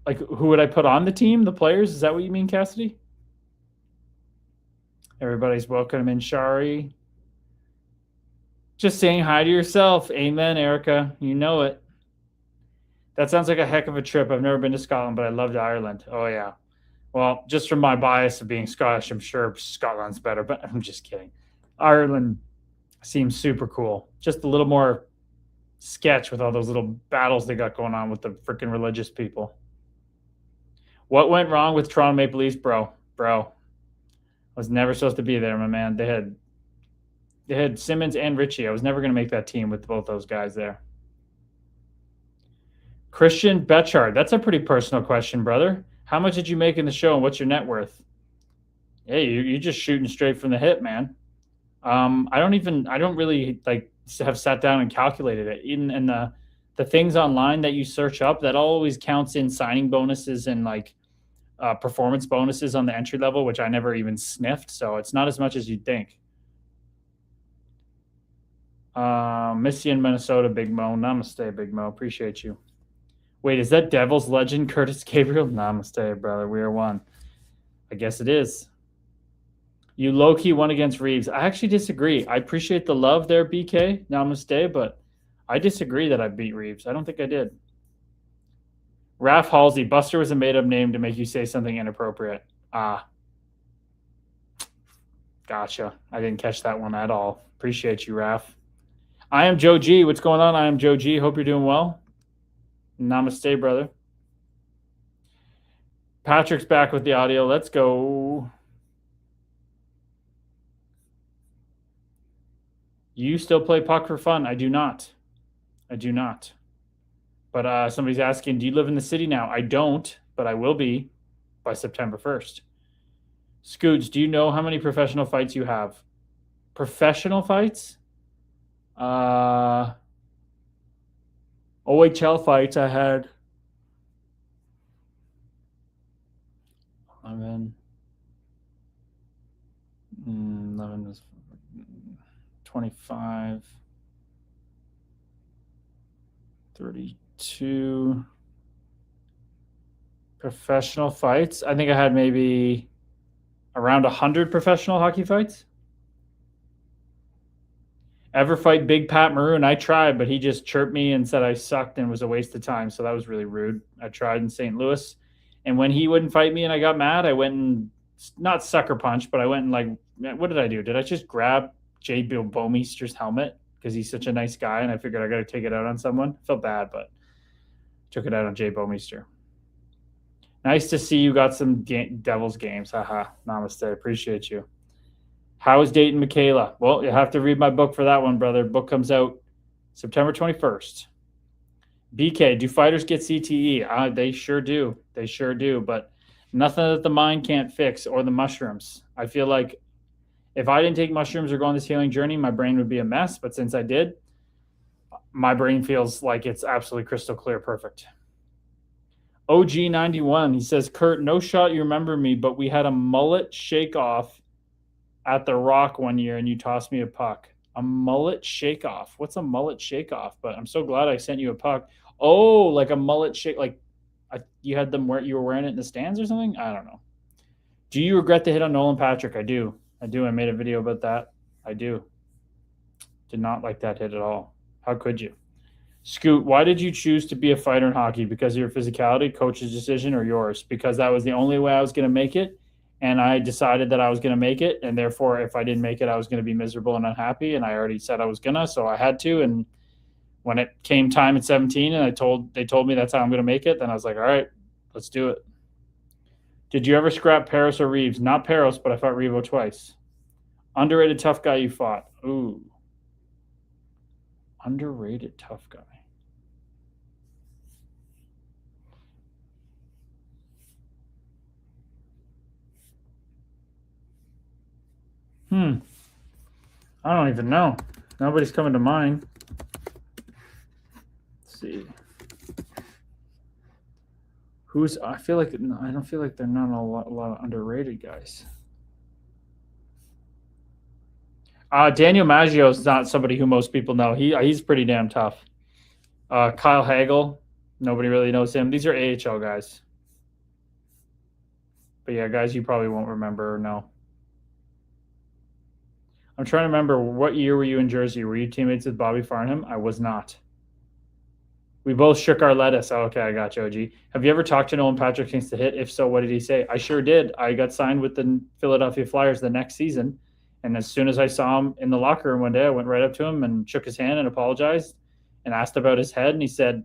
who would I put on the team? The players? Is that what you mean, Cassidy? Everybody's welcome in, Shari. Just saying hi to yourself. Amen, Erica. You know it. That sounds like a heck of a trip. I've never been to Scotland, but I loved Ireland. Oh, yeah. Well, just from my bias of being Scottish, I'm sure Scotland's better, but I'm just kidding. Ireland seems super cool. Just a little more sketch with all those little battles they got going on with the freaking religious people. What went wrong with Toronto Maple Leafs, bro? I was never supposed to be there, my man. They had Simmons and Richie. I was never going to make that team with both those guys there. Christian Betchard. That's a pretty personal question, brother. How much did you make in the show and what's your net worth? Hey, you're just shooting straight from the hip, man. I don't really like have sat down and calculated it. Even in the things online that you search up, that always counts in signing bonuses and like performance bonuses on the entry level, which I never even sniffed. So it's not as much as you'd think. Miss you in Minnesota, Big Mo. Namaste, Big Mo. Appreciate you. Wait, is that Devil's legend, Curtis Gabriel? Namaste, brother. We are one. I guess it is. You low-key won against Reeves. I actually disagree. I appreciate the love there, BK. Namaste, but I disagree that I beat Reeves. I don't think I did. Raph Halsey. Buster was a made-up name to make you say something inappropriate. Gotcha. I didn't catch that one at all. Appreciate you, Raph. I am Joe G. What's going on? I am Joe G. Hope you're doing well. Namaste, brother. Patrick's back with the audio. Let's go. You still play puck for fun? I do not. But somebody's asking, do you live in the city now? I don't, but I will be by September 1st. Scoots, do you know how many professional fights you have? Professional fights? OHL fights, I had 11 is 25, 32 professional fights. I think I had maybe around 100 professional hockey fights. Ever fight Big Pat Maroon? I tried, but he just chirped me and said I sucked and was a waste of time. So that was really rude. I tried in St. Louis. And when he wouldn't fight me and I got mad, I went and, not sucker punch, but I went and like, what did I do? Did I just grab Jay Bowmeister's helmet because he's such a nice guy and I figured I got to take it out on someone? Felt bad, but took it out on Jay Bowmeister. Nice to see you got some Devils games. Haha. Namaste. Appreciate you. How is dating Michaela? Well, you have to read my book for that one, brother. Book comes out September 21st. BK, do fighters get CTE? They sure do. They sure do. But nothing that the mind can't fix or the mushrooms. I feel like if I didn't take mushrooms or go on this healing journey, my brain would be a mess. But since I did, my brain feels like it's absolutely crystal clear perfect. OG91, he says, Kurt, no shot you remember me, but we had a mullet shake-off at the Rock one year and you tossed me a puck. A mullet shake-off. What's a mullet shake-off? But I'm so glad I sent you a puck. Oh, like a mullet shake, like you had them where you were wearing it in the stands or something? I don't know. Do you regret the hit on Nolan Patrick? I do. I made a video about that. I do. Did not like that hit at all. How could you? Scoot, why did you choose to be a fighter in hockey? Because of your physicality, coach's decision, or yours? Because that was the only way I was going to make it. And I decided that I was going to make it. And therefore, if I didn't make it, I was going to be miserable and unhappy. And I already said I was going to, so I had to. And when it came time at 17 and they told me that's how I'm going to make it, then I was like, all right, let's do it. Did you ever scrap Paris or Reeves? Not Paris, but I fought Revo twice. Underrated tough guy you fought? Ooh. Underrated tough guy. I don't even know. Nobody's coming to mind. Let's see. I don't feel like they're not a lot of underrated guys. Daniel Maggio is not somebody who most people know. He's pretty damn tough. Kyle Hagel, Nobody really knows him. These are AHL guys. But yeah, guys you probably won't remember or know. I'm trying to remember, what year were you in Jersey? Were you teammates with Bobby Farnham? I was not. We both shook our lettuce. Oh, okay, I got you, OG. Have you ever talked to Nolan Patrick since the hit? If so, what did he say? I sure did. I got signed with the Philadelphia Flyers the next season. And as soon as I saw him in the locker room one day, I went right up to him and shook his hand and apologized and asked about his head. And he said,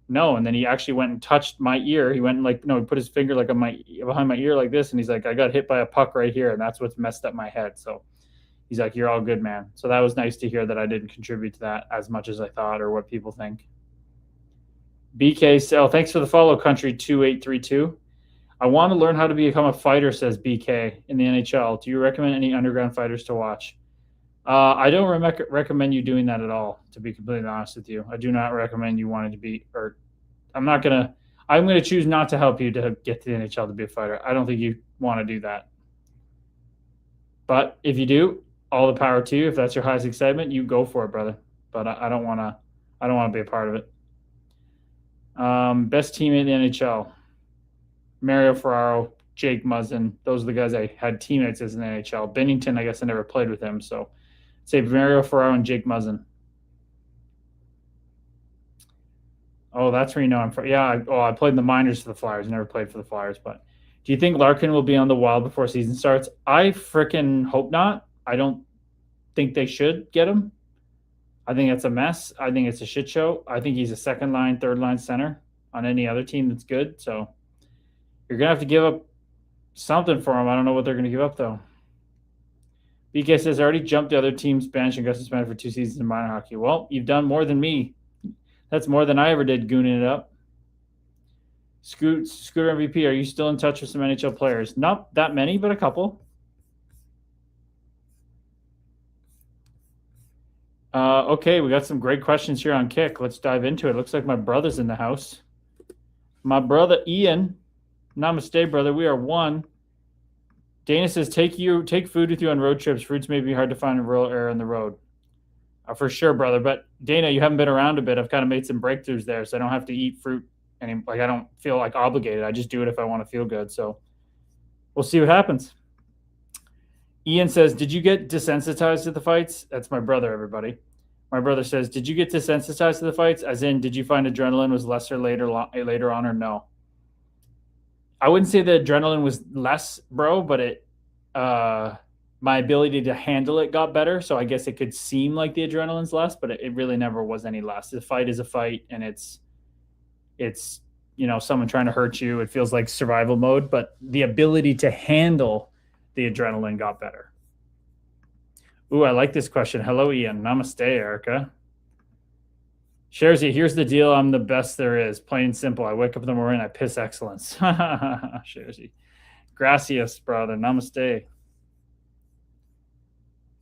no. And then he actually went and touched my ear. He went and he put his finger like on behind my ear like this. And he's like, I got hit by a puck right here. And that's what's messed up my head. So he's like, you're all good, man. So that was nice to hear that I didn't contribute to that as much as I thought or what people think. BK, thanks for the follow, Country2832. I want to learn how to become a fighter, says BK, in the NHL. Do you recommend any underground fighters to watch? I don't recommend you doing that at all, to be completely honest with you. I do not recommend you wanting to be, or I'm going to choose not to help you to get to the NHL to be a fighter. I don't think you want to do that. But if you do, all the power to you. If that's your highest excitement, you go for it, brother. But I don't want to be a part of it. Best teammate in the NHL. Mario Ferraro, Jake Muzzin. Those are the guys I had teammates as in the NHL. Bennington, I guess I never played with him. So I'd say Mario Ferraro and Jake Muzzin. Oh, that's where you know I'm from. Yeah, I played in the minors for the Flyers. Never played for the Flyers. But do you think Larkin will be on the Wild before season starts? I freaking hope not. I don't think they should get him. I think it's a mess. I think it's a shit show. I think he's a second line, third line center on any other team that's good. So you're going to have to give up something for him. I don't know what they're going to give up, though. BK says, I already jumped the other team's bench and got suspended for 2 seasons in minor hockey. Well, you've done more than me. That's more than I ever did gooning it up. Scooter MVP, are you still in touch with some NHL players? Not that many, but a couple. Okay, we got some great questions here on Kick. Let's dive into it. Looks like my brother's in the house. My brother Ian. Namaste, brother. We are one. Dana says, take food with you on road trips. Fruits may be hard to find in rural area on the road. For sure, brother. But Dana, you haven't been around a bit. I've kind of made some breakthroughs there, so I don't have to eat fruit anymore. I don't feel like obligated. I just do it if I want to feel good. So we'll see what happens. Ian says, did you get desensitized to the fights? That's my brother, everybody. My brother says, did you get desensitized to the fights? As in, did you find adrenaline was lesser later on or no? I wouldn't say the adrenaline was less, bro, but my ability to handle it got better. So I guess it could seem like the adrenaline's less, but it really never was any less. The fight is a fight, and it's someone trying to hurt you. It feels like survival mode, but the ability to handle the adrenaline got better. Ooh, I like this question. Hello, Ian. Namaste, Erica. Sharzy, here's the deal. I'm the best there is. Plain and simple. I wake up in the morning, I piss excellence. Sharzy. Gracias, brother. Namaste.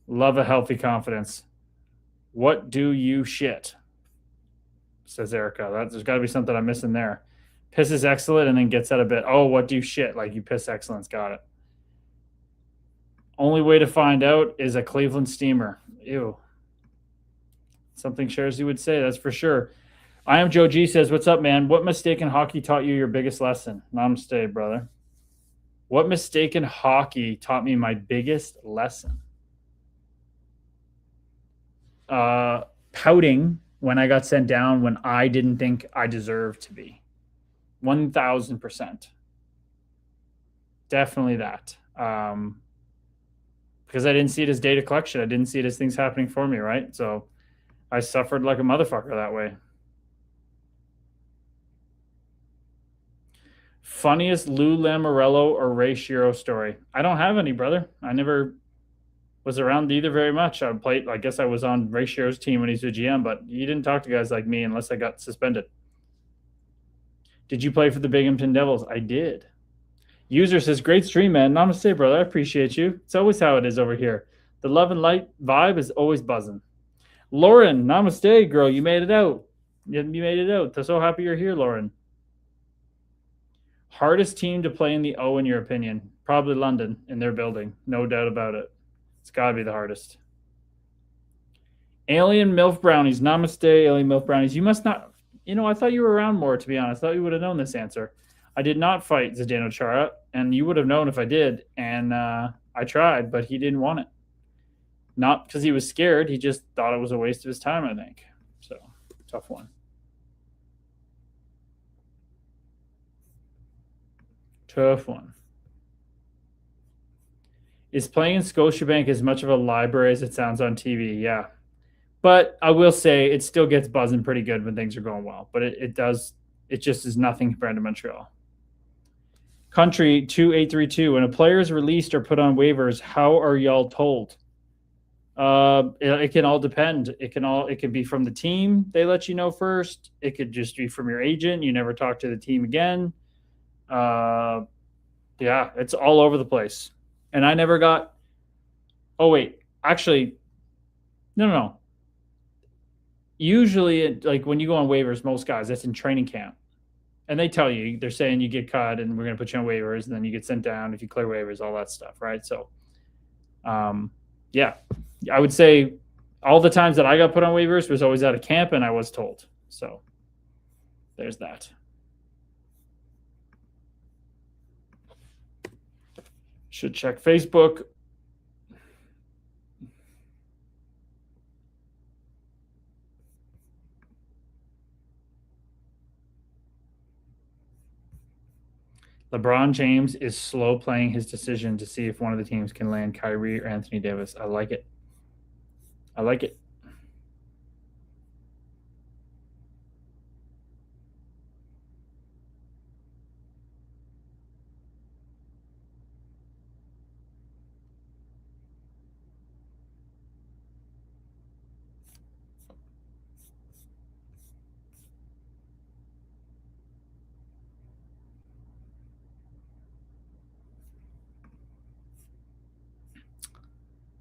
Love a healthy confidence. What do you shit? Says Erica. There's got to be something I'm missing there. Pisses excellent and then gets out of bed. Oh, what do you shit? Like you piss excellence. Got it. Only way to find out is a Cleveland steamer. Ew. Something Sharzy would say, that's for sure. I am Joe G says, what's up, man? What mistake in hockey taught you your biggest lesson? Namaste, brother. What mistake in hockey taught me my biggest lesson? Pouting when I got sent down when I didn't think I deserved to be. 1,000%. Definitely that. Because I didn't see it as data collection. I didn't see it as things happening for me, right? So I suffered like a motherfucker that way. Funniest Lou Lamoriello or Ray Shiro story? I don't have any, brother. I never was around either very much. I guess I was on Ray Shiro's team when he's a GM, but you didn't talk to guys like me unless I got suspended. Did you play for the Binghamton Devils? I did. User says, great stream, man. Namaste, brother. I appreciate you. It's always how it is over here. The love and light vibe is always buzzing. Lauren, namaste, girl. You made it out. You made it out. I'm so happy you're here, Lauren. Hardest team to play in the O, in your opinion? Probably London in their building. No doubt about it. It's got to be the hardest. Alien MILF Brownies. Namaste, Alien MILF Brownies. You must not I thought you were around more, to be honest. I thought you would have known this answer. I did not fight Zdeno Chara, and you would have known if I did. And I tried, but he didn't want it. Not because he was scared. He just thought it was a waste of his time, I think. So, tough one. Tough one. Is playing in Scotiabank as much of a library as it sounds on TV? Yeah. But I will say it still gets buzzing pretty good when things are going well. But it just is nothing compared to Montreal. Country 2832. When a player is released or put on waivers, how are y'all told? It can all depend. It could be from the team. They let you know first. It could just be from your agent. You never talk to the team again. Yeah, it's all over the place. And I never got. Oh wait, actually, no. Usually, like when you go on waivers, most guys, that's in training camp, and they tell you, they're saying you get cut, and we're going to put you on waivers, and then you get sent down if you clear waivers, all that stuff, right? So, yeah, I would say all the times that I got put on waivers was always out of camp, and I was told. So, there's that. Should check Facebook. LeBron James is slow playing his decision to see if one of the teams can land Kyrie or Anthony Davis. I like it.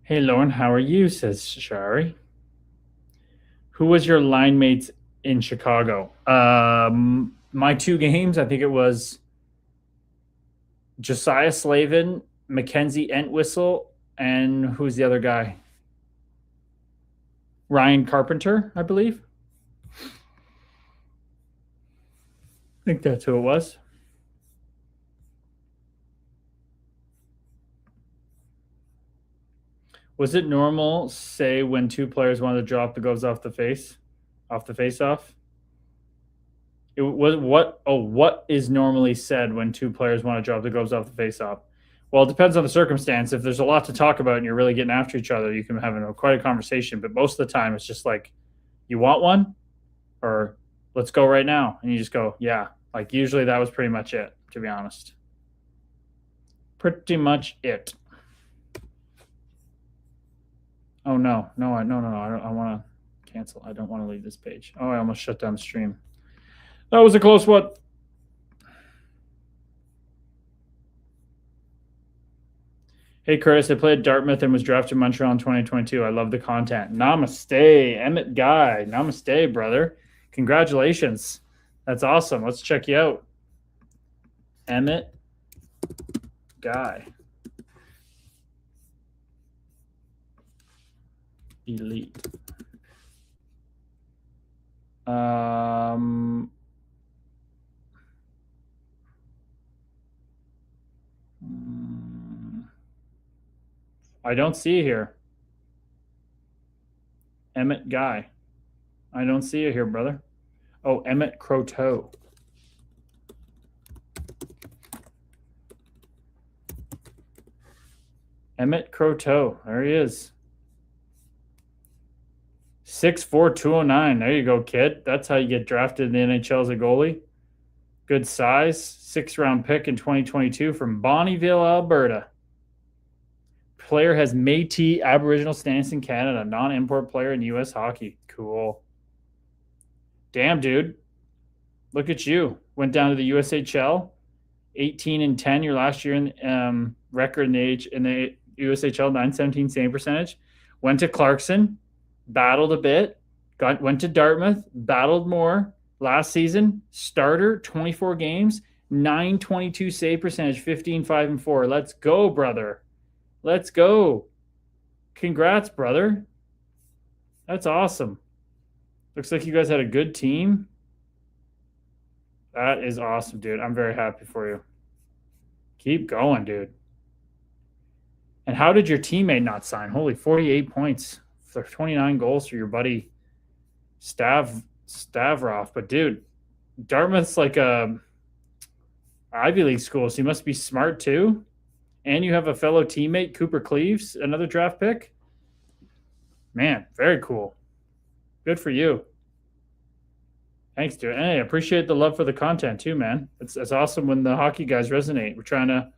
Hey, Lauren, how are you? Says Shari. Who was your line mates in Chicago? My 2 games, I think it was Josiah Slavin, Mackenzie Entwistle, and who's the other guy? Ryan Carpenter, I believe. I think that's who it was. Was it normal, say, when 2 players wanted to drop the gloves off the face-off? It was what is normally said when 2 players want to drop the gloves off the face-off? Well, it depends on the circumstance. If there's a lot to talk about and you're really getting after each other, you can have quite a conversation. But most of the time, it's just like, you want one? Or let's go right now. And you just go, yeah. Like, usually that was pretty much it, to be honest. Pretty much it. Oh, no. I want to cancel. I don't want to leave this page. Oh, I almost shut down the stream. That was a close one. Hey, Curtis, I played at Dartmouth and was drafted in Montreal in 2022. I love the content. Namaste, Emmett Guy. Namaste, brother. Congratulations. That's awesome. Let's check you out. Emmett Guy. Elite. I don't see it here. Emmett Guy. I don't see it here, brother. Oh, Emmett Croteau. Emmett Croteau. There he is. 6'4", 209. There you go, kid. That's how you get drafted in the NHL as a goalie. Good size. 6th-round pick in 2022 from Bonnyville, Alberta. Player has Métis Aboriginal status in Canada. Non-import player in U.S. hockey. Cool. Damn, dude. Look at you. Went down to the USHL. 18-10 your last year in record in the USHL, 917 save percentage. Went to Clarkson, battled a bit, went to Dartmouth, battled more. Last season, starter, 24 games, 922 save percentage, 15-5-4. Let's go, brother. Let's go. Congrats, brother. That's awesome. Looks like you guys had a good team. That is awesome, dude. I'm very happy for you. Keep going, dude. And how did your teammate not sign? Holy 48 points for 29 goals for your buddy Stavroff. But dude, Dartmouth's like a Ivy League school, so you must be smart too. And you have a fellow teammate, Cooper Cleaves, another draft pick. Man, very cool. Good for you. Thanks, dude. Hey, I appreciate the love for the content too, man. It's awesome when the hockey guys resonate. We're trying to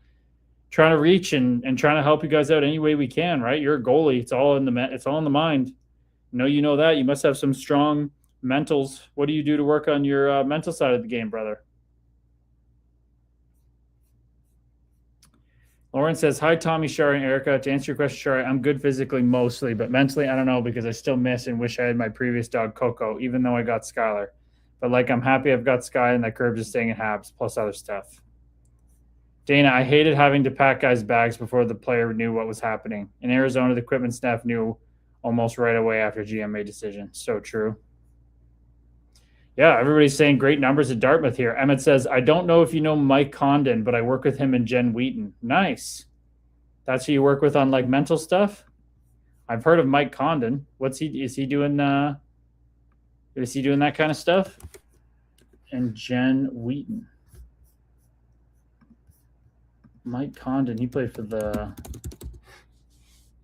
reach and trying to help you guys out any way we can, right? You're a goalie. It's all in the mind. You know that. You must have some strong mentals. What do you do to work on your mental side of the game, brother? Lauren says, hi, Tommy, Shari, and Erica. To answer your question, Shari, I'm good physically mostly, but mentally, I don't know, because I still miss and wish I had my previous dog, Coco, even though I got Skylar. But, I'm happy I've got Sky and that Curbs is staying in Habs, plus other stuff. Dana, I hated having to pack guys' bags before the player knew what was happening. In Arizona, the equipment staff knew almost right away after GM made decision. So true. Yeah, everybody's saying great numbers at Dartmouth here. Emmett says, I don't know if you know Mike Condon, but I work with him and Jen Wheaton. Nice. That's who you work with on mental stuff? I've heard of Mike Condon. Is he doing that kind of stuff? And Jen Wheaton. Mike Condon, he played for the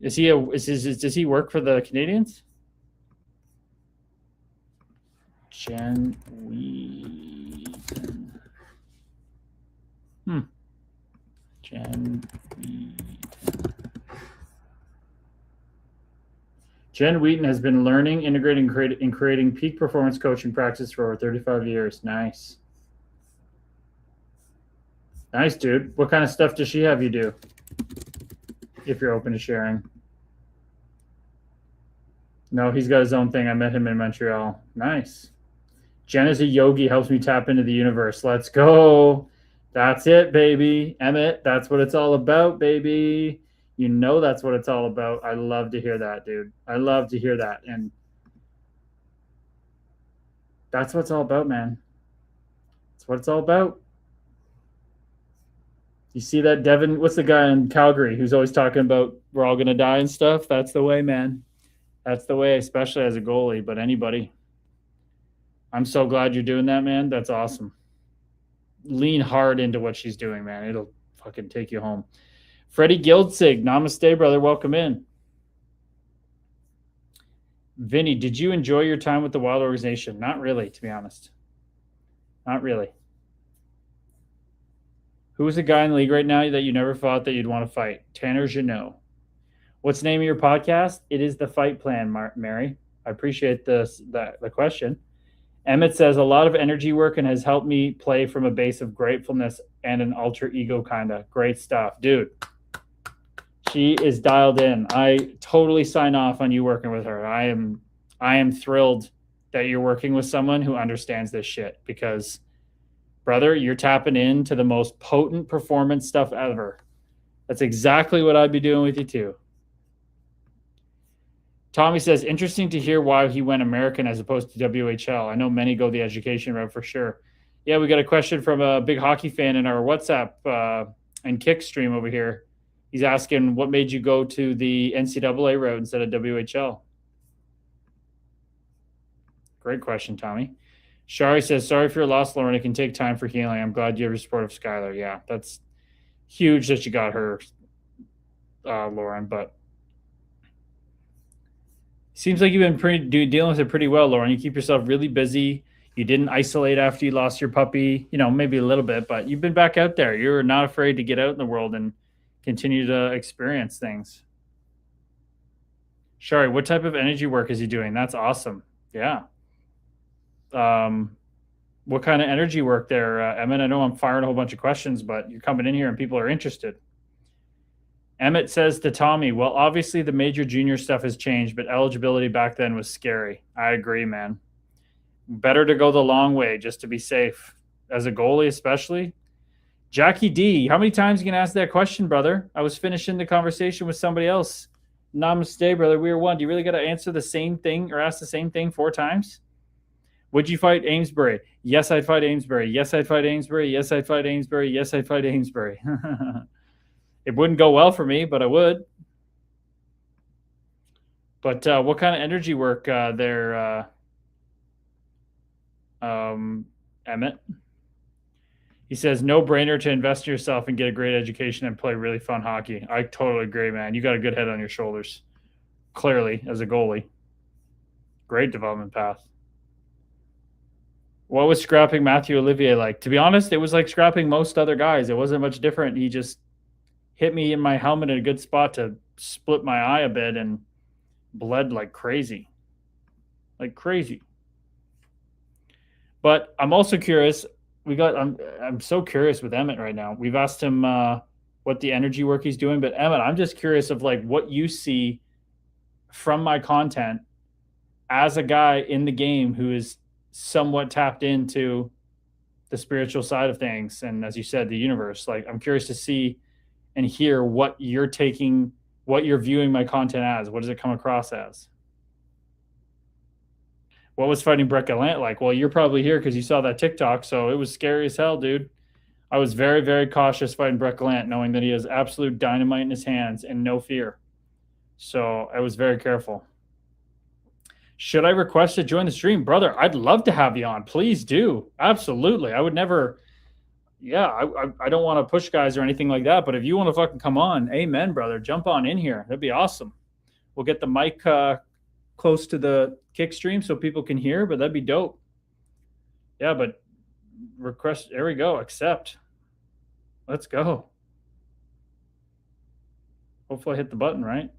does he work for the Canadians? Jen Wheaton. Jen Wheaton. Jen Wheaton has been learning, integrating, and creating peak performance coaching practice for over 35 years. Nice. Nice, dude. What kind of stuff does she have you do? If you're open to sharing. No, he's got his own thing. I met him in Montreal. Nice. Jen is a yogi, helps me tap into the universe. Let's go. That's it, baby. Emmett, that's what it's all about, baby. You know that's what it's all about. I love to hear that, dude. I love to hear that. And that's what it's all about, man. That's what it's all about. You see that, Devin? What's the guy in Calgary who's always talking about we're all going to die and stuff? That's the way, man. That's the way, especially as a goalie, but anybody. I'm so glad you're doing that, man. That's awesome. Lean hard into what she's doing, man. It'll fucking take you home. Freddie Gildsig, namaste, brother. Welcome in. Vinny, did you enjoy your time with the Wild organization? Not really, to be honest. Not really. Who's the guy in the league right now that you never thought that you'd want to fight? Tanner Janot. What's the name of your podcast? It is The Fight Plan, Mary. I appreciate the question. Emmett says, a lot of energy work and has helped me play from a base of gratefulness and an alter ego kind of. Great stuff. Dude, she is dialed in. I totally sign off on you working with her. I am thrilled that you're working with someone who understands this shit because, brother, you're tapping into the most potent performance stuff ever. That's exactly what I'd be doing with you too. Tommy says, interesting to hear why he went American as opposed to WHL. I know many go the education route for sure. Yeah, we got a question from a big hockey fan in our WhatsApp and Kick stream over here. He's asking, what made you go to the NCAA route instead of WHL? Great question, Tommy. Shari says, sorry for your loss, Lauren. It can take time for healing. I'm glad you have your support of Skylar. Yeah, that's huge that you got her, Lauren, but seems like you've been dealing with it pretty well, Lauren. You keep yourself really busy. You didn't isolate after you lost your puppy, maybe a little bit, but you've been back out there. You're not afraid to get out in the world and continue to experience things. Shari, what type of energy work is he doing? That's awesome. Yeah. What kind of energy work there, Emmett? I know I'm firing a whole bunch of questions, but you're coming in here and people are interested. Emmett says to Tommy, well, obviously the major junior stuff has changed, but eligibility back then was scary. I agree, man. Better to go the long way just to be safe. As a goalie especially. Jackie D, how many times are you going to ask that question, brother? I was finishing the conversation with somebody else. Namaste, brother. We were one. Do you really got to answer the same thing or ask the same thing 4 times? Would you fight Amesbury? Yes, I'd fight Amesbury. Yes, I'd fight Amesbury. Yes, I'd fight Amesbury. Yes, I'd fight Amesbury. It wouldn't go well for me, but I would. But what kind of energy work there, Emmett? He says, no brainer to invest in yourself and get a great education and play really fun hockey. I totally agree, man. You got a good head on your shoulders, clearly, as a goalie. Great development path. What was scrapping Matthew Olivier like? To be honest, it was like scrapping most other guys. It wasn't much different. He just hit me in my helmet in a good spot to split my eye a bit and bled like crazy. Like crazy. But I'm also curious. I'm so curious with Emmett right now. We've asked him what the energy work he's doing, but Emmett, I'm just curious of like what you see from my content as a guy in the game who is somewhat tapped into the spiritual side of things, and as you said, the universe. Like, I'm curious to see and hear what you're viewing my content as. What does it come across as? What was fighting Brett Gallant like? Well, you're probably here because you saw that TikTok, so it was scary as hell, dude. I was very, very cautious fighting Brett Gallant, knowing that he has absolute dynamite in his hands and no fear. So I was very careful. Should I request to join the stream? Brother, I'd love to have you on. Please do. Absolutely. I would never, I don't want to push guys or anything like that, but if you want to fucking come on, amen, brother. Jump on in here. That'd be awesome. We'll get the mic close to the kick stream so people can hear, but that'd be dope. Yeah, but request, there we go, accept. Let's go. Hopefully I hit the button, right?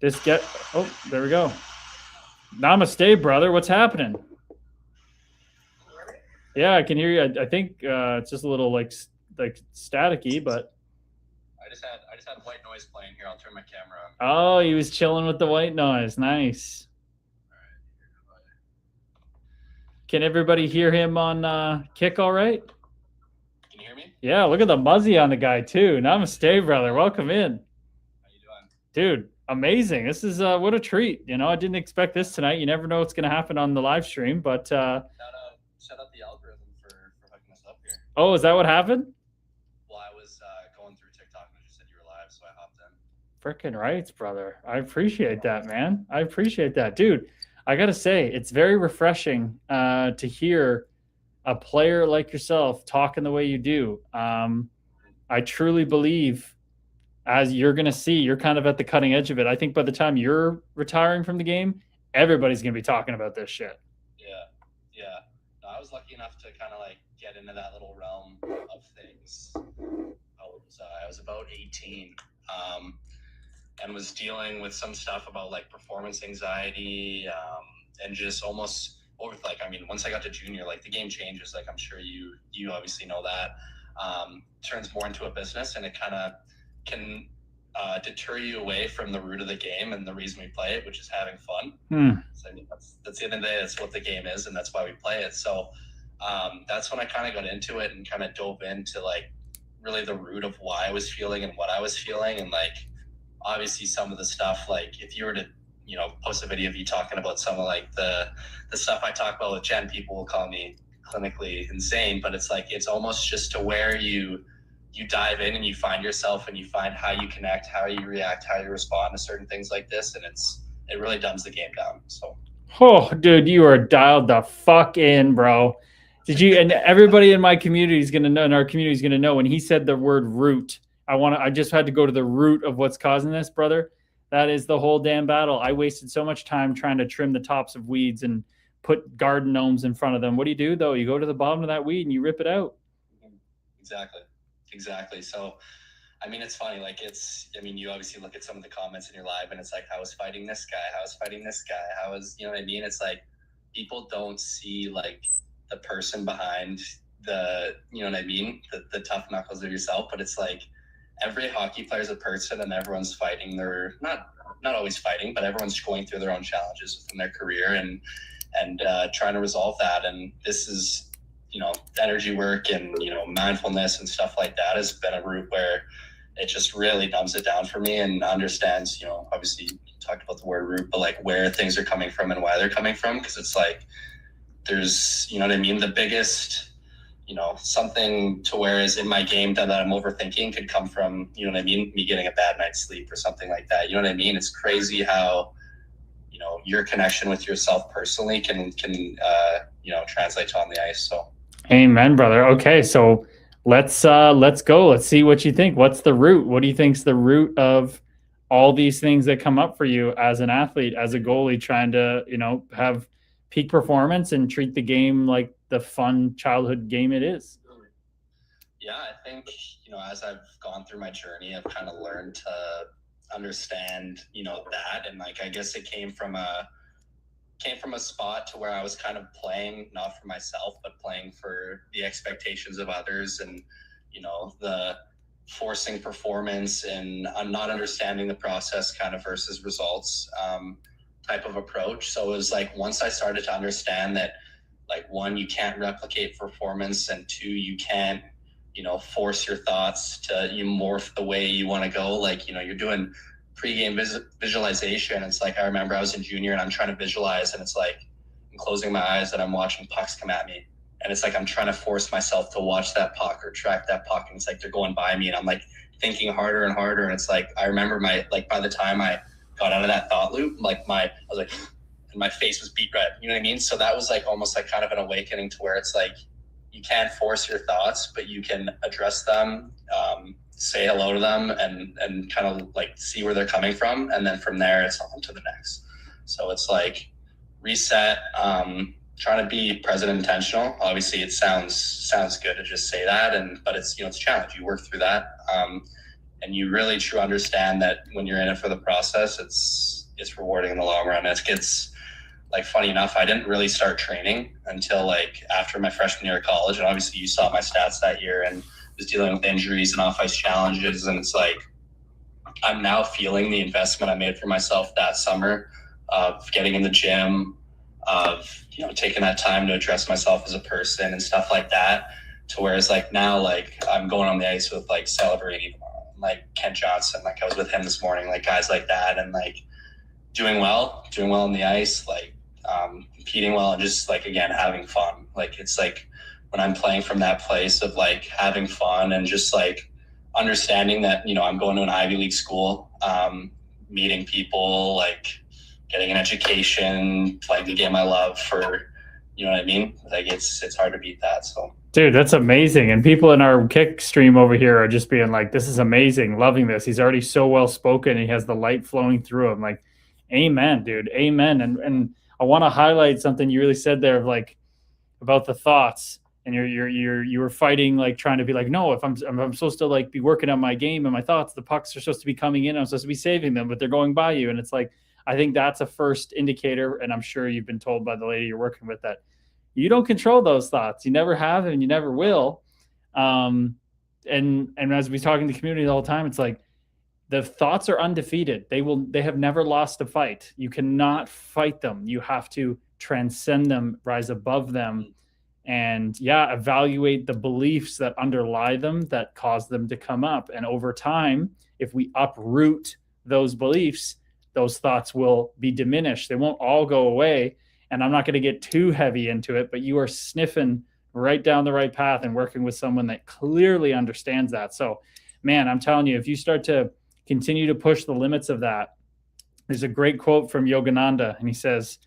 Oh, there we go. Namaste, brother. What's happening? Yeah, I can hear you. I think it's just a little like staticky, but I just had white noise playing here. I'll turn my camera on. Oh, he was chilling with the white noise. Nice. All right. Can everybody hear him on Kick all right? Can you hear me? Yeah, look at the muzzy on the guy too. Namaste, brother. Welcome in. How you doing? Dude, amazing. This is what a treat. You know, I didn't expect this tonight. You never know what's going to happen on the live stream, but Set up the algorithm for hooking us up here. Oh, is that what happened? Well, I was going through TikTok and you said you were live, so I hopped in. Frickin' rights, brother. I appreciate that, man. I appreciate that. Dude, I got to say, it's very refreshing to hear a player like yourself talking the way you do. I truly believe, as you're going to see, you're kind of at the cutting edge of it. I think by the time you're retiring from the game, everybody's going to be talking about this shit. Yeah. No, I was lucky enough to kind of like get into that little realm of things. I was about 18 and was dealing with some stuff about like performance anxiety and just almost once I got to junior, like the game changes. Like I'm sure you obviously know that. Turns more into a business, and it kind of can deter you away from the root of the game and the reason we play it, which is having fun. So, I mean, that's the end of the day. That's what the game is, and that's why we play it. So that's when I kind of got into it and kind of dove into like really the root of why I was feeling and what I was feeling, and like obviously some of the stuff, like if you were to post a video of you talking about some of like the stuff I talk about with Jen, people will call me clinically insane, but it's like it's almost just to where you dive in and you find yourself and you find how you connect, how you react, how you respond to certain things like this, and it really dumbs the game down. So dude, you are dialed the fuck in, bro. Did you? And everybody in my community is gonna know, in our community is gonna know, when he said the word root, I just had to go to the root of what's causing this, brother. That is the whole damn battle. I wasted so much time trying to trim the tops of weeds and put garden gnomes in front of them. What do, though? You go to the bottom of that weed and you rip it out. Exactly. So, I mean, it's funny. Like you obviously look at some of the comments in your live and it's like, I was fighting this guy. You know what I mean? It's like, people don't see like the person behind the, you know what I mean? The tough knuckles of yourself, but it's like, every hockey player is a person and everyone's fighting their, not always fighting, but everyone's going through their own challenges within their career and trying to resolve that. And this is, energy work and, mindfulness and stuff like that has been a route where it just really dumbs it down for me and understands, obviously you talked about the word root, but like where things are coming from and why they're coming from. Cause it's like, there's, you know what I mean? The biggest, you know, something to where is in my game that I'm overthinking could come from, you know what I mean? Me getting a bad night's sleep or something like that. You know what I mean? It's crazy how, you know, your connection with yourself personally can you know, translate to on the ice. So Amen, brother. Okay, so let's go. Let's see what you think. What's the root? What do you think's the root of all these things that come up for you as an athlete, as a goalie, trying to, you know, have peak performance and treat the game like the fun childhood game it is? Yeah, I think, you know, as I've gone through my journey, I've kind of learned to understand, you know, that. And like, I guess it came from a spot to where I was kind of playing, not for myself, but playing for the expectations of others and, you know, the forcing performance and not understanding the process kind of versus results type of approach. So it was like, once I started to understand that, like, one, you can't replicate performance, and two, you can't, you know, force your thoughts to you morph the way you want to go. Like, you know, you're doing pre-game visualization. It's like, I remember I was in junior and I'm trying to visualize, and it's like I'm closing my eyes and I'm watching pucks come at me, and it's like I'm trying to force myself to watch that puck or track that puck, and it's like they're going by me and I'm like thinking harder and harder. And it's like, I remember my, like, by the time I got out of that thought loop, like I was like, and my face was beet red, you know what I mean? So that was like almost like kind of an awakening to where it's like, you can't force your thoughts, but you can address them, say hello to them, and kind of like see where they're coming from. And then from there, it's on to the next. So it's like reset, trying to be present and intentional. Obviously, it sounds good to just say that, but it's, you know, it's a challenge. You work through that, and you really truly understand that when you're in it for the process, it's rewarding in the long run. It gets, like, funny enough, I didn't really start training until like after my freshman year of college. And obviously you saw my stats that year, and was dealing with injuries and off-ice challenges. And it's like, I'm now feeling the investment I made for myself that summer of getting in the gym, of, you know, taking that time to address myself as a person and stuff like that. To where it's like now, like, I'm going on the ice with like celebrating tomorrow, like Kent Johnson, like I was with him this morning, like guys like that, and like doing well on the ice, like competing well, and just like, again, having fun. Like, it's like when I'm playing from that place of like having fun and just like understanding that, you know, I'm going to an Ivy League school, meeting people, like getting an education, playing the game I love for, you know what I mean? Like, it's hard to beat that. So dude, that's amazing. And people in our kick stream over here are just being like, this is amazing, loving this. He's already so well spoken. He has the light flowing through him. Like, amen, dude. Amen. And I want to highlight something you really said there of like about the thoughts. And you were fighting, like trying to be like, no, if I'm supposed to like be working on my game and my thoughts, the pucks are supposed to be coming in, I'm supposed to be saving them, but they're going by you. And it's like, I think that's a first indicator. And I'm sure you've been told by the lady you're working with that you don't control those thoughts. You never have, and you never will. And as we talk in the community the whole time, it's like the thoughts are undefeated. They have never lost a fight. You cannot fight them. You have to transcend them, rise above them, and evaluate the beliefs that underlie them that cause them to come up. And over time, if we uproot those beliefs, those thoughts will be diminished. They won't all go away. And I'm not going to get too heavy into it, but you are sniffing right down the right path and working with someone that clearly understands that. So, man, I'm telling you, if you start to continue to push the limits of that, there's a great quote from Yogananda, and he says,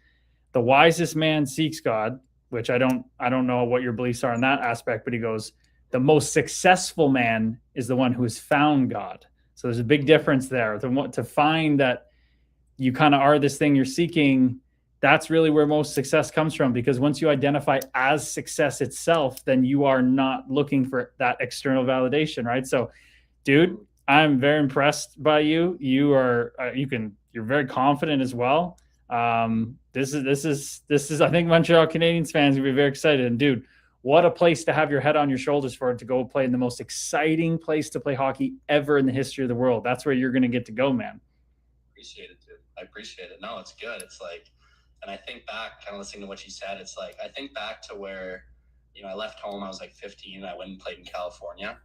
"The wisest man seeks God," which I don't know what your beliefs are in that aspect, but he goes, "The most successful man is the one who has found God." So there's a big difference there. To find that you kind of are this thing you're seeking, that's really where most success comes from, because once you identify as success itself, then you are not looking for that external validation, right? So, dude, I'm very impressed by you. You're very confident as well. This is I think Montreal Canadiens fans will be very excited. And dude, what a place to have your head on your shoulders for, to go play in the most exciting place to play hockey ever in the history of the world. That's where you're going to get to go, man. Appreciate it, dude. I appreciate it. No, it's good. It's like, and I think back, kind of listening to what you said, it's like, I think back to where, you know, I left home, I was like 15, I went and played in California.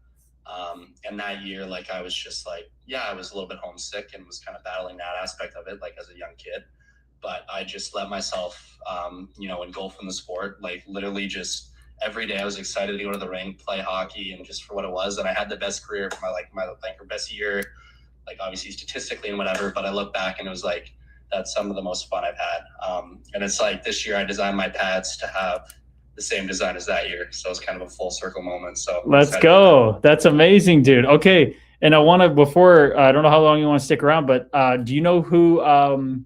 And that year, like, I was just like, I was a little bit homesick and was kind of battling that aspect of it, like as a young kid. but I just let myself, engulf in the sport. Like literally just every day I was excited to go to the rink, play hockey, and just for what it was. And I had the best career for my best year, like obviously statistically and whatever. But I look back and it was like, that's some of the most fun I've had. And it's like this year I designed my pads to have the same design as that year. So it's kind of a full circle moment. So let's go. That's amazing, dude. Okay. And I want to, before, I don't know how long you want to stick around, but do you know who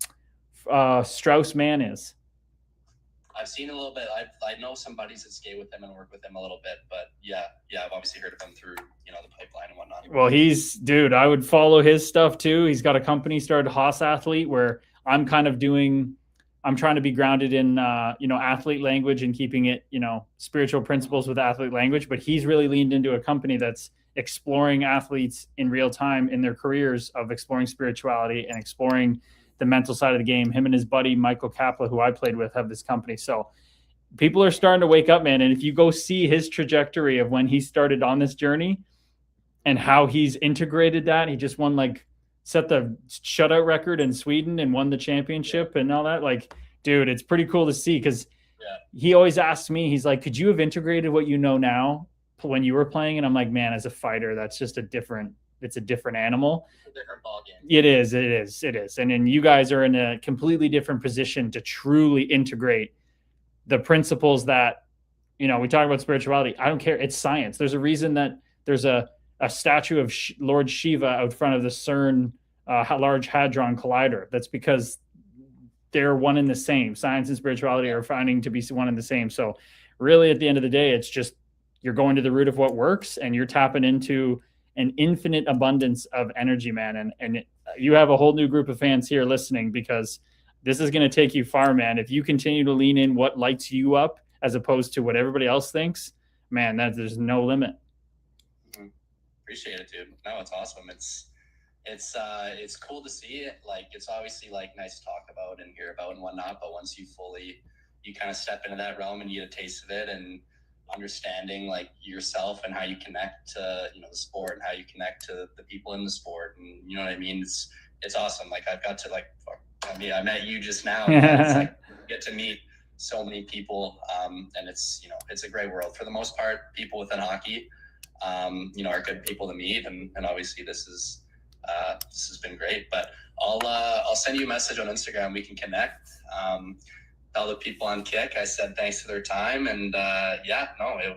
Strauss Mann is? I've seen a little bit. I know some buddies that skate with him and work with him a little bit, but yeah, I've obviously heard of him through, the pipeline and whatnot. Well, dude, I would follow his stuff too. He's got a company started, Haas Athlete, where I'm trying to be grounded in, athlete language and keeping it, spiritual principles with athlete language. But he's really leaned into a company that's exploring athletes in real time in their careers of exploring spirituality and exploring the mental side of the game. Him and his buddy, Michael Kapla, who I played with, have this company. So people are starting to wake up, man. And if you go see his trajectory of when he started on this journey and how he's integrated that, he just set the shutout record in Sweden and won the championship and all that. Like, dude, it's pretty cool to see, because he always asks me, he's like, could you have integrated what you know now when you were playing? And I'm like, man, as a fighter, that's just it's a different animal. It's a different ballgame. It is. And then you guys are in a completely different position to truly integrate the principles that, we talk about spirituality. I don't care. It's science. There's a reason that there's a statue of Lord Shiva out front of the CERN Large Hadron Collider. That's because they're one and the same. Science and spirituality are finding to be one and the same. So really, at the end of the day, it's just you're going to the root of what works, and you're tapping into an infinite abundance of energy, man. And you have a whole new group of fans here listening, because this is going to take you far, man. If you continue to lean in what lights you up as opposed to what everybody else thinks, man, there's no limit. Appreciate it, dude. No, it's awesome. It's cool to see it. Like, it's obviously nice to talk about and hear about and whatnot, but once you kind of step into that realm and you get a taste of it and understanding yourself and how you connect to the sport and how you connect to the people in the sport, and you know what I mean, it's awesome. I've got to I met you just now, and it's get to meet so many people, and it's a great world. For the most part, people within hockey are good people to meet, and obviously this has been great. But I'll send you a message on Instagram. We can connect. Tell the people on Kick I said thanks for their time, and it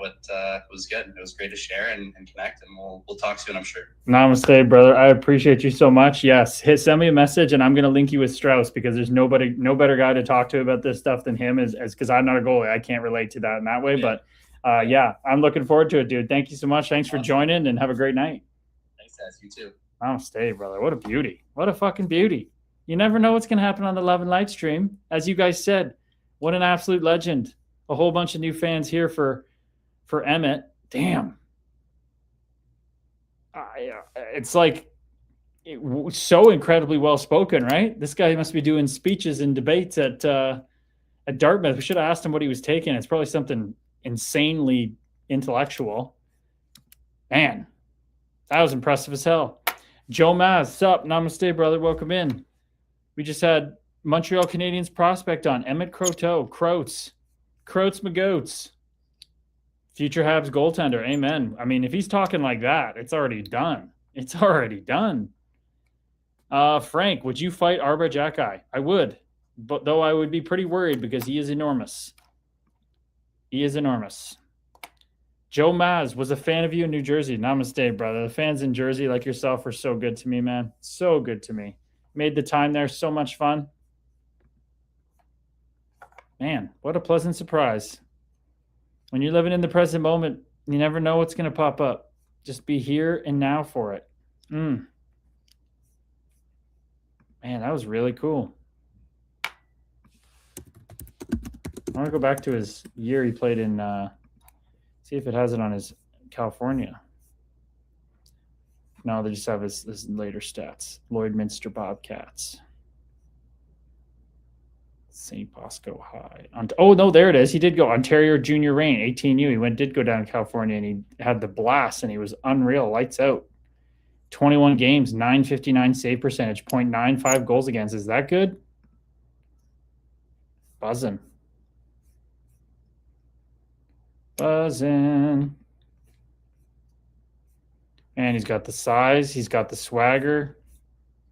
was good. It was great to share and connect, and we'll talk soon, I'm sure. Namaste, brother. I appreciate you so much. Yes, send me a message, and I'm going to link you with Strauss, because there's no better guy to talk to about this stuff than him, as because I'm not a goalie. I can't relate to that in that way, but I'm looking forward to it, dude. Thank you so much. Thanks for joining, and have a great night. Thanks, guys. You too. Namaste, brother. What a beauty. What a fucking beauty. You never know what's going to happen on the Love and Light stream. As you guys said, what an absolute legend. A whole bunch of new fans here for Emmett. Damn. It's so incredibly well-spoken, right? This guy must be doing speeches and debates at Dartmouth. We should have asked him what he was taking. It's probably something insanely intellectual. Man, that was impressive as hell. Joe Maz, sup? Namaste, brother. Welcome in. We just had Montreal Canadiens prospect on, Emmett Croteau. Croats McGoats. Future Habs goaltender. Amen. I mean, if he's talking like that, it's already done. Frank, would you fight Arba Jackai? I would, but though I would be pretty worried, because he is enormous. Joe Maz was a fan of you in New Jersey. Namaste, brother. The fans in Jersey like yourself are so good to me, man. So good to me. Made the time there so much fun. Man, what a pleasant surprise. When you're living in the present moment, you never know what's going to pop up. Just be here and now for it. Man, that was really cool. I want to go back to his year he played in, see if it has it on his California. No, they just have his later stats. Lloydminster Bobcats. St. Bosco High. Oh, no, there it is. He did go. Ontario Junior Reign, 18U. He did go down to California, and he had the blast, and he was unreal. Lights out. 21 games, 959 save percentage, .95 goals against. Is that good? Buzzing. Buzzing. And he's got the size. He's got the swagger.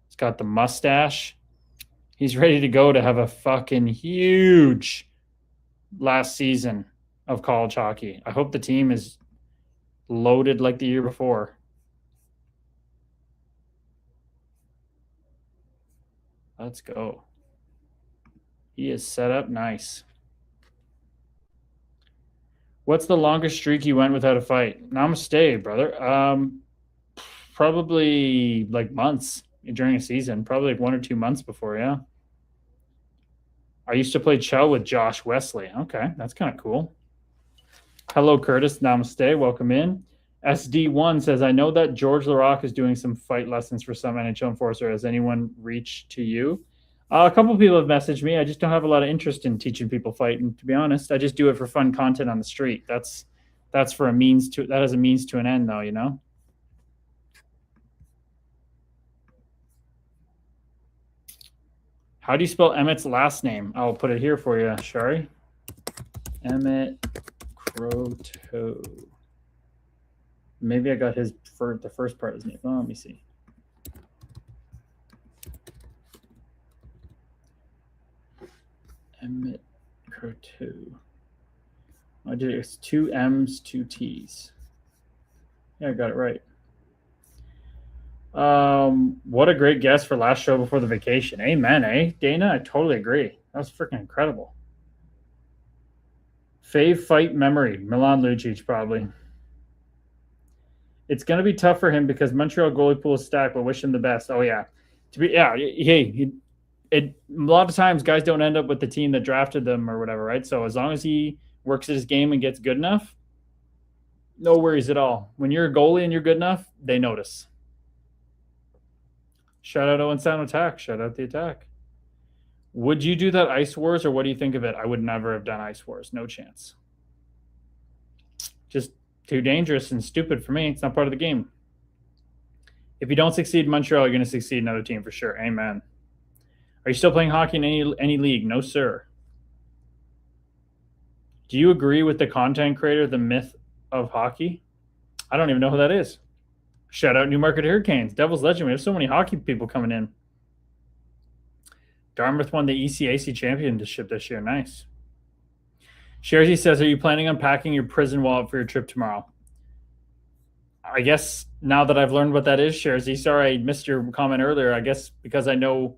He's got the mustache. He's ready to go to have a fucking huge last season of college hockey. I hope the team is loaded like the year before. Let's go. He is set up nice. What's the longest streak you went without a fight? Namaste, brother. Probably like months during a season. Probably like 1 or 2 months before, yeah. I used to play Chow with Josh Wesley. Okay, that's kind of cool. Hello, Curtis. Namaste. Welcome in. SD1 says, I know that George Laroque is doing some fight lessons for some NHL enforcer. Has anyone reached to you? A couple of people have messaged me. I just don't have a lot of interest in teaching people fighting, to be honest. I just do it for fun content on the street. That's for a means to, that is a means to an end, though, you know? How do you spell Emmett's last name? I'll put it here for you, Shari. Emmett Croteau. Maybe I got his for the first part of his name. Oh, let me see. Emmett Croteau. I did it. It's 2 M's, 2 T's. Yeah, I got it right. What a great guest for last show before the vacation. Amen, eh, Dana? I totally agree. That was freaking incredible. Fave fight memory. Milan Lucic, probably. It's going to be tough for him because Montreal goalie pool is stacked, but wish him the best. Oh, yeah. Hey, a lot of times guys don't end up with the team that drafted them or whatever, right? So as long as he works at his game and gets good enough, no worries at all. When you're a goalie and you're good enough, they notice. Shout out Owen Sound Attack. Shout out the attack. Would you do that Ice Wars, or what do you think of it? I would never have done Ice Wars. No chance. Just too dangerous and stupid for me. It's not part of the game. If you don't succeed in Montreal, you're going to succeed in another team for sure. Amen. Are you still playing hockey in any league? No, sir. Do you agree with the content creator, the myth of hockey? I don't even know who that is. Shout out Newmarket Hurricanes. Devil's Legend. We have so many hockey people coming in. Dartmouth won the ECAC championship this year. Nice. Sherzy says, are you planning on packing your prison wallet for your trip tomorrow? I guess now that I've learned what that is, Sherzy, sorry I missed your comment earlier. I guess because I know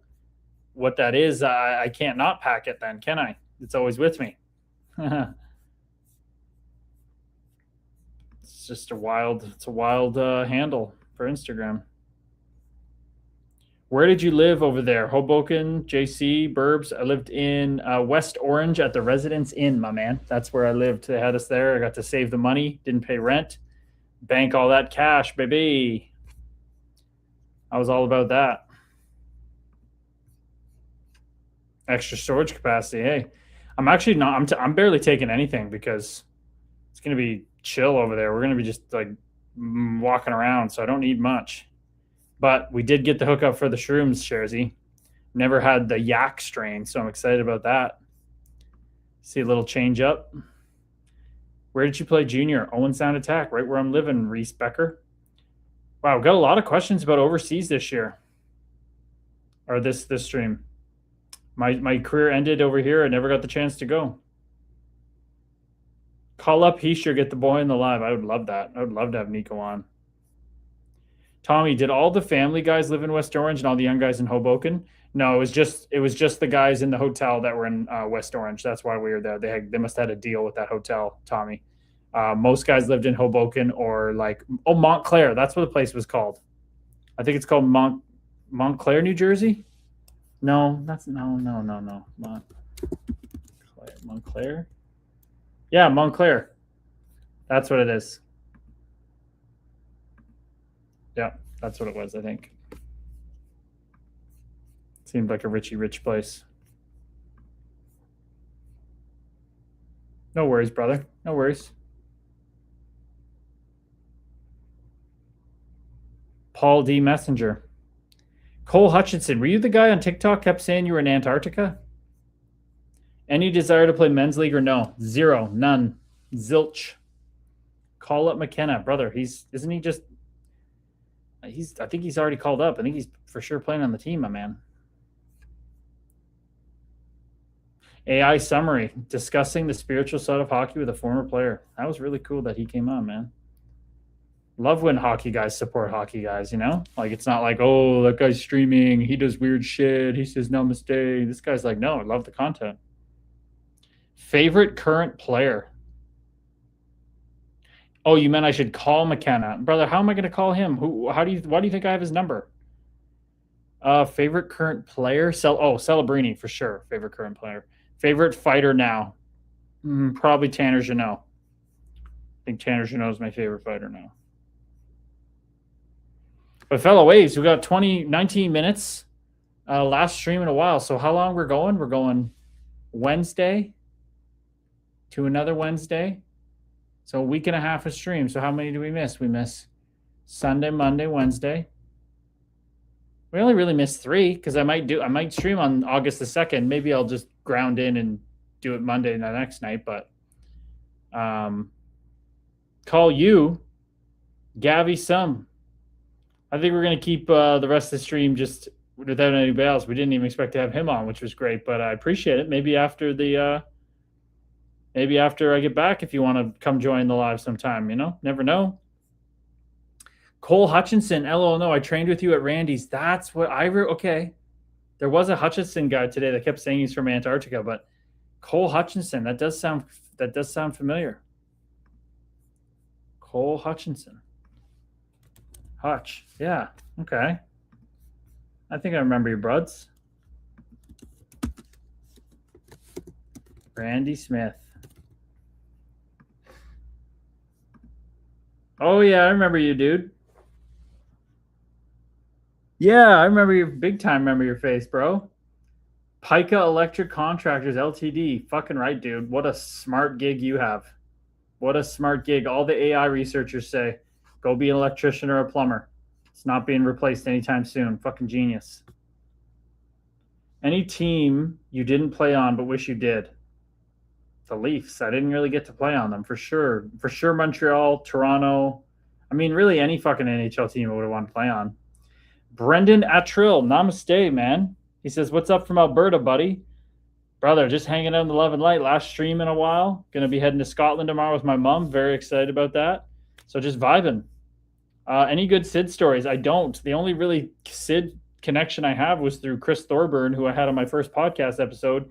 what that is, I can't not pack it then, can I? It's always with me. It's just a wild handle for Instagram. Where did you live over there? Hoboken, JC, Burbs. I lived in West Orange at the Residence Inn, my man. That's where I lived. They had us there. I got to save the money, didn't pay rent, bank all that cash, baby. I was all about that. Extra storage capacity. Hey, I'm actually not. I'm barely taking anything because it's going to be chill over there. We're going to be just like walking around, so I don't need much. But we did get the hookup for the shrooms, Sherzy. Never had the yak strain, so I'm excited about that. See a little change up. Where did you play junior? Owen Sound Attack, right where I'm living, Reese Becker. Wow, we got a lot of questions about overseas this year. Or this stream. My career ended over here. I never got the chance to go. Call up Heisher, get the boy in the live. I would love that. I would love to have Nico on. Tommy, did all the family guys live in West Orange and all the young guys in Hoboken? No, it was just the guys in the hotel that were in West Orange. That's why we were there. They must have had a deal with that hotel, Tommy. Most guys lived in Hoboken or Montclair. That's what the place was called. I think it's called Montclair, New Jersey. No, no. Montclair. Yeah, Montclair. That's what it is. Yeah, that's what it was, I think. Seemed like a rich place. No worries, brother. No worries. Paul D. Messenger. Cole Hutchinson, were you the guy on TikTok kept saying you were in Antarctica? Any desire to play men's league or no? Zero. None. Zilch. Call up McKenna. Brother, isn't he just I think he's already called up. I think he's for sure playing on the team, my man. AI summary discussing the spiritual side of hockey with a former player. That was really cool that he came on, man. Love when hockey guys support hockey guys, you know? Like, it's not like, oh, that guy's streaming. He does weird shit. He says namaste. This guy's like, no, I love the content. Favorite current player? Oh, you meant I should call McKenna. Brother, how am I going to call him? Why do you think I have his number? Favorite current player? Celebrini, for sure. Favorite current player. Favorite fighter now? Probably Tanner Jeannot. I think Tanner Jeannot is my favorite fighter now. But fellow waves, we got 19 minutes. Last stream in a while. So how long we're going? We're going Wednesday to another Wednesday. So a week and a half of stream. So how many do we miss? We miss Sunday, Monday, Wednesday. We only really missed 3 because I might stream on August the 2nd. Maybe I'll just ground in and do it Monday the next night. But call you, Gavi Sum. I think we're going to keep the rest of the stream just without anybody else. We didn't even expect to have him on, which was great, but I appreciate it. Maybe after I get back, if you want to come join the live sometime, you know, never know. Cole Hutchinson, LOL, no, I trained with you at Randy's. That's what I wrote. Okay. There was a Hutchinson guy today that kept saying he's from Antarctica, but Cole Hutchinson, that does sound familiar. Cole Hutchinson. Hutch. Yeah. Okay. I think I remember your bruds. Randy Smith. Oh, yeah. I remember you, dude. Yeah, I remember you. Big time remember your face, bro. Pika Electric Contractors Ltd. Fucking right, dude. What a smart gig you have. What a smart gig. All the AI researchers say, go be an electrician or a plumber. It's not being replaced anytime soon. Fucking genius. Any team you didn't play on but wish you did? The Leafs. I didn't really get to play on them, for sure. For sure, Montreal, Toronto. I mean, really any fucking NHL team I would have wanted to play on. Brendan Attrill. Namaste, man. He says, what's up from Alberta, buddy? Brother, just hanging out in the Love and Light. Last stream in a while. Going to be heading to Scotland tomorrow with my mom. Very excited about that. So just vibing. Any good Sid stories? I don't. The only really Sid connection I have was through Chris Thorburn, who I had on my first podcast episode.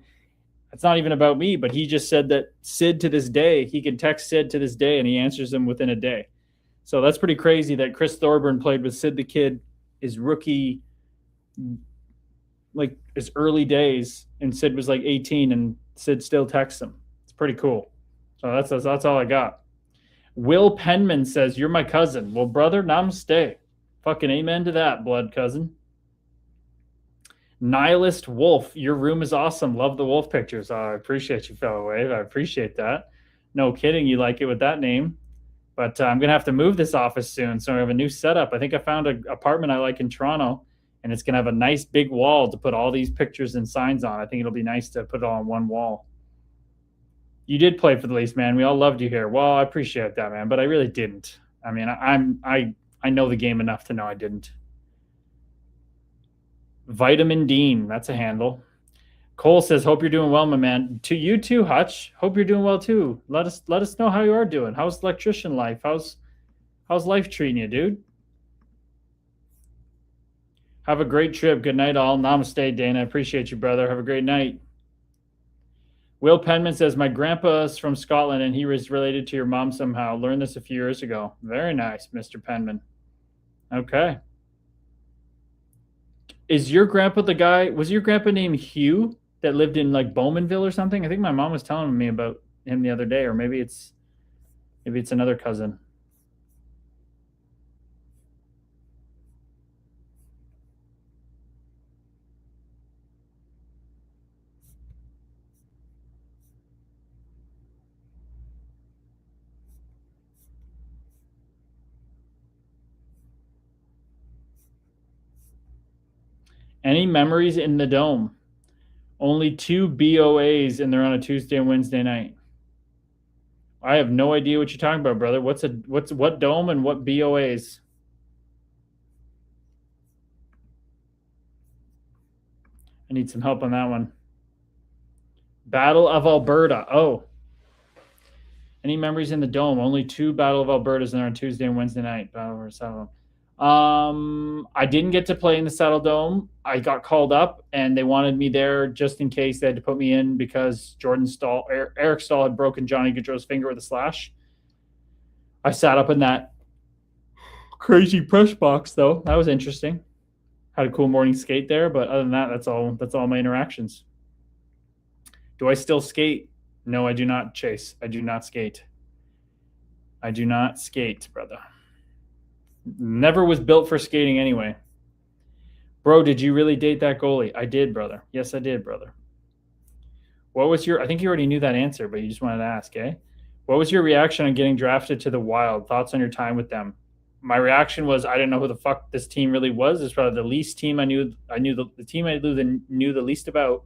It's not even about me, but he just said that Sid to this day, he can text Sid to this day and he answers him within a day. So that's pretty crazy that Chris Thorburn played with Sid the Kid, his rookie, like his early days, and Sid was like 18 and Sid still texts him. It's pretty cool. So that's all I got. Will Penman says, you're my cousin. Well, brother, namaste. Fucking amen to that, blood cousin. Nihilist Wolf, your room is awesome. Love the wolf pictures. I appreciate you, fellow wave. I appreciate that. No kidding, you like it with that name. But I'm going to have to move this office soon, so I have a new setup. I think I found an apartment I like in Toronto, and it's going to have a nice big wall to put all these pictures and signs on. I think it'll be nice to put it all on one wall. You did play for the Leafs, man. We all loved you here. Well, I appreciate that, man, but I really didn't. I mean, I know the game enough to know I didn't. Vitamin Dean, that's a handle. Cole says, hope you're doing well, my man. To you too, Hutch. Hope you're doing well too. Let us know how you are doing. How's electrician life? How's life treating you, dude? Have a great trip. Good night, all. Namaste, Dana. Appreciate you, brother. Have a great night. Will Penman says, my grandpa's from Scotland and he was related to your mom somehow. Learned this a few years ago. Very nice, Mr. Penman. Okay. Is your grandpa the guy, was your grandpa named Hugh that lived in like Bowmanville or something? I think my mom was telling me about him the other day, or maybe it's another cousin. Any memories in the dome? Only 2 BOAs, and they're on a Tuesday and Wednesday night. I have no idea what you're talking about, brother. What dome and what BOAs? I need some help on that one. Battle of Alberta. Oh. Any memories in the dome? Only 2 Battle of Albertas, and they're on Tuesday and Wednesday night. Battle of Saddle Dome. I didn't get to play in the Saddle Dome. I got called up, and they wanted me there just in case they had to put me in because Eric Stahl had broken Johnny Gaudreau's finger with a slash. I sat up in that crazy press box, though. That was interesting. Had a cool morning skate there, but other than that, that's all my interactions. Do I still skate? No, I do not, Chase. I do not skate. I do not skate, brother. Never was built for skating anyway. Bro, did you really date that goalie? I did, brother. Yes, I did, brother. What was I think you already knew that answer, but you just wanted to ask, eh? What was your reaction on getting drafted to the Wild? Thoughts on your time with them? My reaction was I didn't know who the fuck this team really was. It's probably the least team I knew. I knew the team I knew the least about.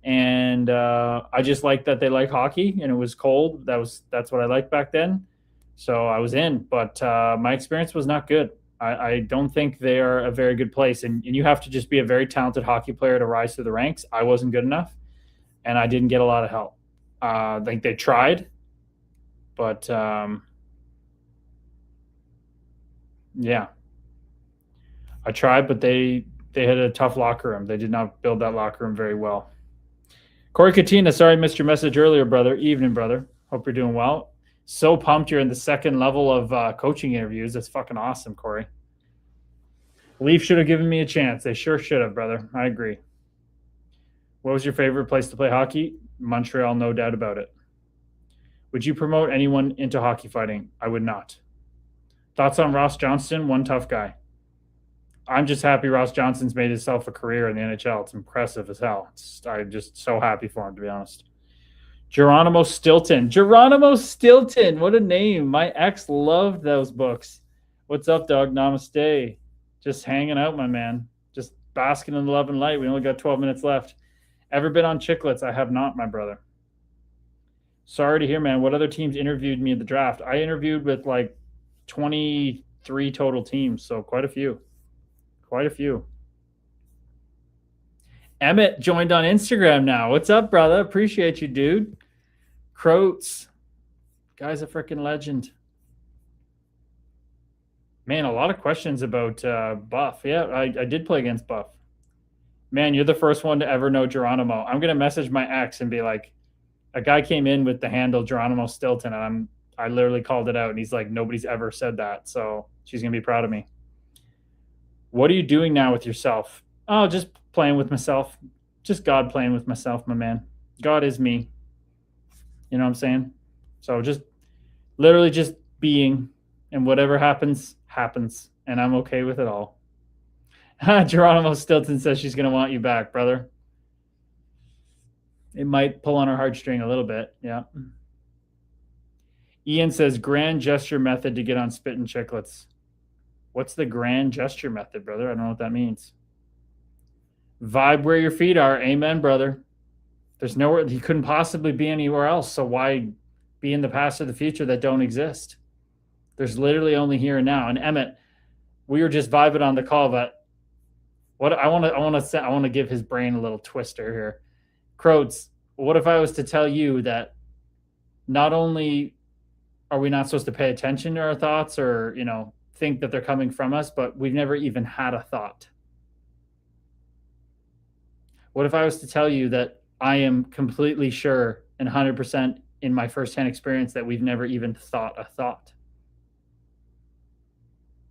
And I just liked that they like hockey, and it was cold. That's what I liked back then. So I was in, but my experience was not good. I don't think they are a very good place, and you have to just be a very talented hockey player to rise through the ranks. I wasn't good enough, and I didn't get a lot of help. I think they tried, but yeah, I tried, but they had a tough locker room. They did not build that locker room very well. Corey Katina, sorry I missed your message earlier, brother. Evening, brother. Hope you're doing well. So pumped you're in the second level of coaching interviews. That's fucking awesome, Corey. Leaf should have given me a chance. They sure should have, brother. I agree. What was your favorite place to play hockey? Montreal, no doubt about it. Would you promote anyone into hockey fighting? I would not. Thoughts on Ross Johnston? One tough guy. I'm just happy Ross Johnston's made himself a career in the NHL. It's impressive as hell. I'm just so happy for him, to be honest. Geronimo Stilton. Geronimo Stilton. What a name. My ex loved those books. What's up, dog? Namaste. Just hanging out, my man. Just basking in the love and light. We only got 12 minutes left. Ever been on Chicklets? I have not, my brother. Sorry to hear, man. What other teams interviewed me at the draft? I interviewed with like 23 total teams, so quite a few. Quite a few. Emmett joined on Instagram now. What's up, brother? Appreciate you, dude. Croats. Guy's a freaking legend. Man, a lot of questions about Buff. Yeah, I did play against Buff. Man, you're the first one to ever know Geronimo. I'm going to message my ex and be like, a guy came in with the handle Geronimo Stilton, and I literally called it out, and he's like, nobody's ever said that. So she's going to be proud of me. What are you doing now with yourself? Oh, just playing with myself. Just God playing with myself, my man. God is me. You know what I'm saying? So just literally just being, and whatever happens, happens. And I'm okay with it all. Geronimo Stilton says she's going to want you back, brother. It might pull on her heartstring a little bit. Yeah. Ian says grand gesture method to get on Spittin' Chicklets. What's the grand gesture method, brother? I don't know what that means. Vibe where your feet are. Amen, brother. There's nowhere, he couldn't possibly be anywhere else. So why be in the past or the future that don't exist? There's literally only here and now. And Emmett, we were just vibing on the call, but what I want to give his brain a little twister here. Croats, what if I was to tell you that not only are we not supposed to pay attention to our thoughts or, think that they're coming from us, but we've never even had a thought? What if I was to tell you that I am completely sure and 100% in my firsthand experience that we've never even thought a thought?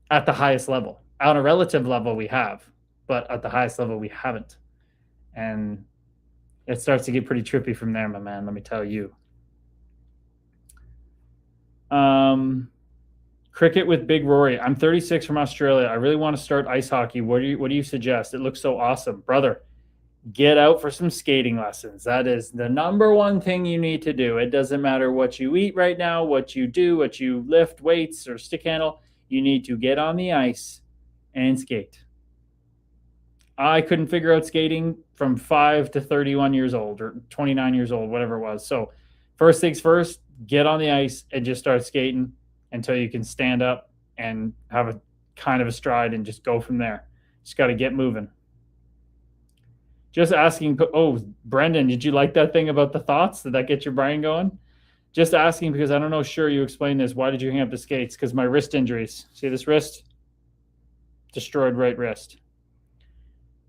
At the highest level. On a relative level, we have, but at the highest level, we haven't. And it starts to get pretty trippy from there, my man, let me tell you. Cricket with Big Rory. I'm 36 from Australia. I really want to start ice hockey. What do you suggest? It looks so awesome. Brother, get out for some skating lessons. That is the number one thing you need to do. It doesn't matter what you eat right now, what you do, what you lift, weights or stick handle. You need to get on the ice and skate. I couldn't figure out skating from 5 to 31 years old or 29 years old, whatever it was. So first things first, get on the ice and just start skating until you can stand up and have a kind of a stride and just go from there. Just got to get moving. Just asking, oh, Brendan, did you like that thing about the thoughts? Did that get your brain going? Just asking because I don't know, sure, you explained this. Why did you hang up the skates? Because my wrist injuries. See this wrist? Destroyed right wrist.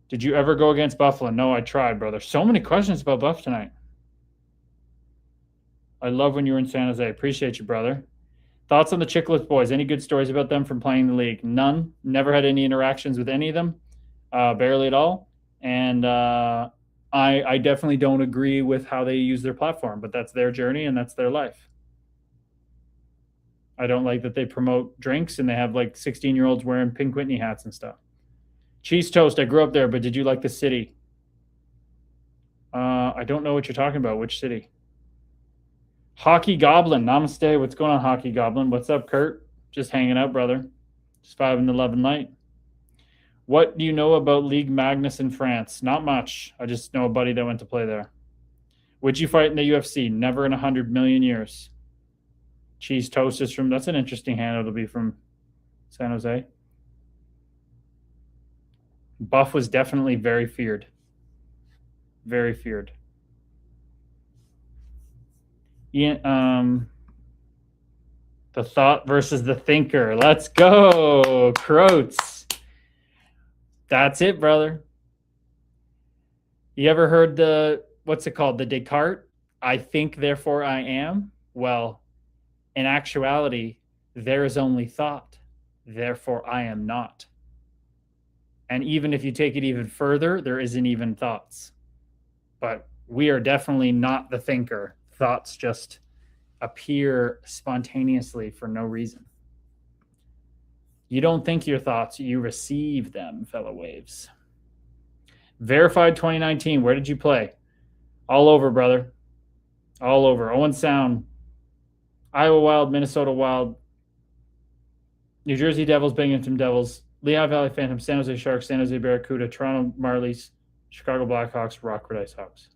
Did you ever go against Buffalo? No, I tried, brother. So many questions about Buff tonight. I love when you were in San Jose. Appreciate you, brother. Thoughts on the Chicklets boys? Any good stories about them from playing the league? None. Never had any interactions with any of them. Barely at all. And I definitely don't agree with how they use their platform, but that's their journey and that's their life. I don't like that they promote drinks and they have like 16-year-olds wearing Pink Whitney hats and stuff. Cheese Toast, I grew up there, but did you like the city? I don't know what you're talking about. Which city? Hockey Goblin, namaste. What's going on, Hockey Goblin? What's up, Kurt? Just hanging out, brother. Just 5 and 11 light. What do you know about League Magnus in France? Not much. I just know a buddy that went to play there. Would you fight in the UFC? Never in 100 million years. Cheese Toast is from, that's an interesting handle to be from San Jose. Buff was definitely very feared. Very feared. Ian, the thought versus the thinker. Let's go, Croats. That's it, brother. You ever heard the, what's it called? The Descartes? I think, therefore I am. Well, in actuality, there is only thought. Therefore I am not. And even if you take it even further, there isn't even thoughts. But we are definitely not the thinker. Thoughts just appear spontaneously for no reason. You don't think your thoughts, you receive them, fellow waves. Verified 2019, where did you play? All over, brother. All over. Owen Sound, Iowa Wild, Minnesota Wild, New Jersey Devils, Binghamton Devils, Lehigh Valley Phantoms, San Jose Sharks, San Jose Barracuda, Toronto Marlies, Chicago Blackhawks, Rockford Ice Hawks.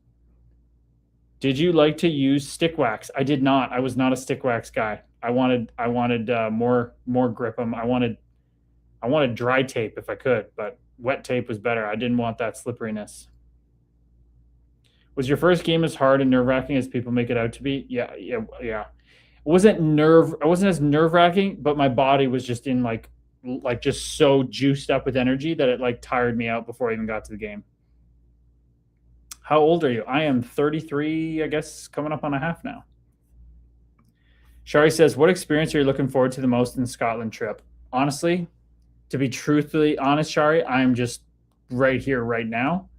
Did you like to use stick wax? I did not. I was not a stick wax guy. I wanted more grip. I wanted dry tape if I could, but wet tape was better. I didn't want that slipperiness. Was your first game as hard and nerve-wracking as people make it out to be? Yeah. It wasn't as nerve-wracking, but my body was just in like just so juiced up with energy that it like tired me out before I even got to the game. How old are you? I am 33, I guess, coming up on a half now. Shari says, what experience are you looking forward to the most in the Scotland trip? Honestly, to be truthfully honest, Shari, I'm just right here, right now.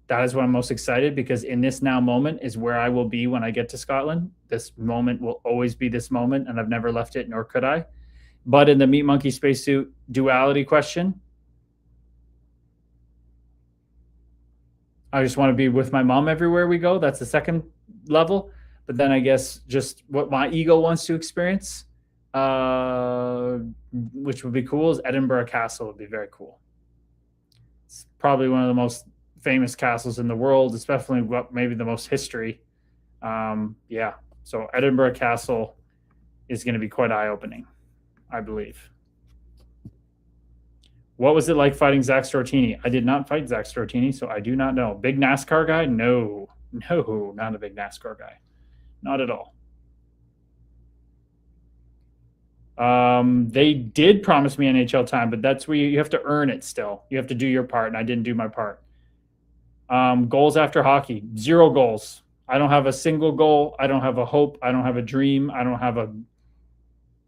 That is what I'm most excited, because in this now moment is where I will be when I get to Scotland. This moment will always be this moment, and I've never left it, nor could I. But in the Meat Monkey Spacesuit duality question, I just want to be with my mom everywhere we go. That's the second level. But then I guess just what my ego wants to experience, which would be cool, is Edinburgh Castle would be very cool. It's probably one of the most famous castles in the world, especially maybe the most history. So Edinburgh Castle is going to be quite eye-opening, I believe. What was it like fighting Zach Stortini? I did not fight Zach Stortini, so I do not know. Big NASCAR guy? No, not a big NASCAR guy. Not at all. They did promise me NHL time, but that's where you have to earn it still. You have to do your part, and I didn't do my part. Goals after hockey, 0 goals. I don't have a single goal. I don't have a hope. I don't have a dream. I don't have a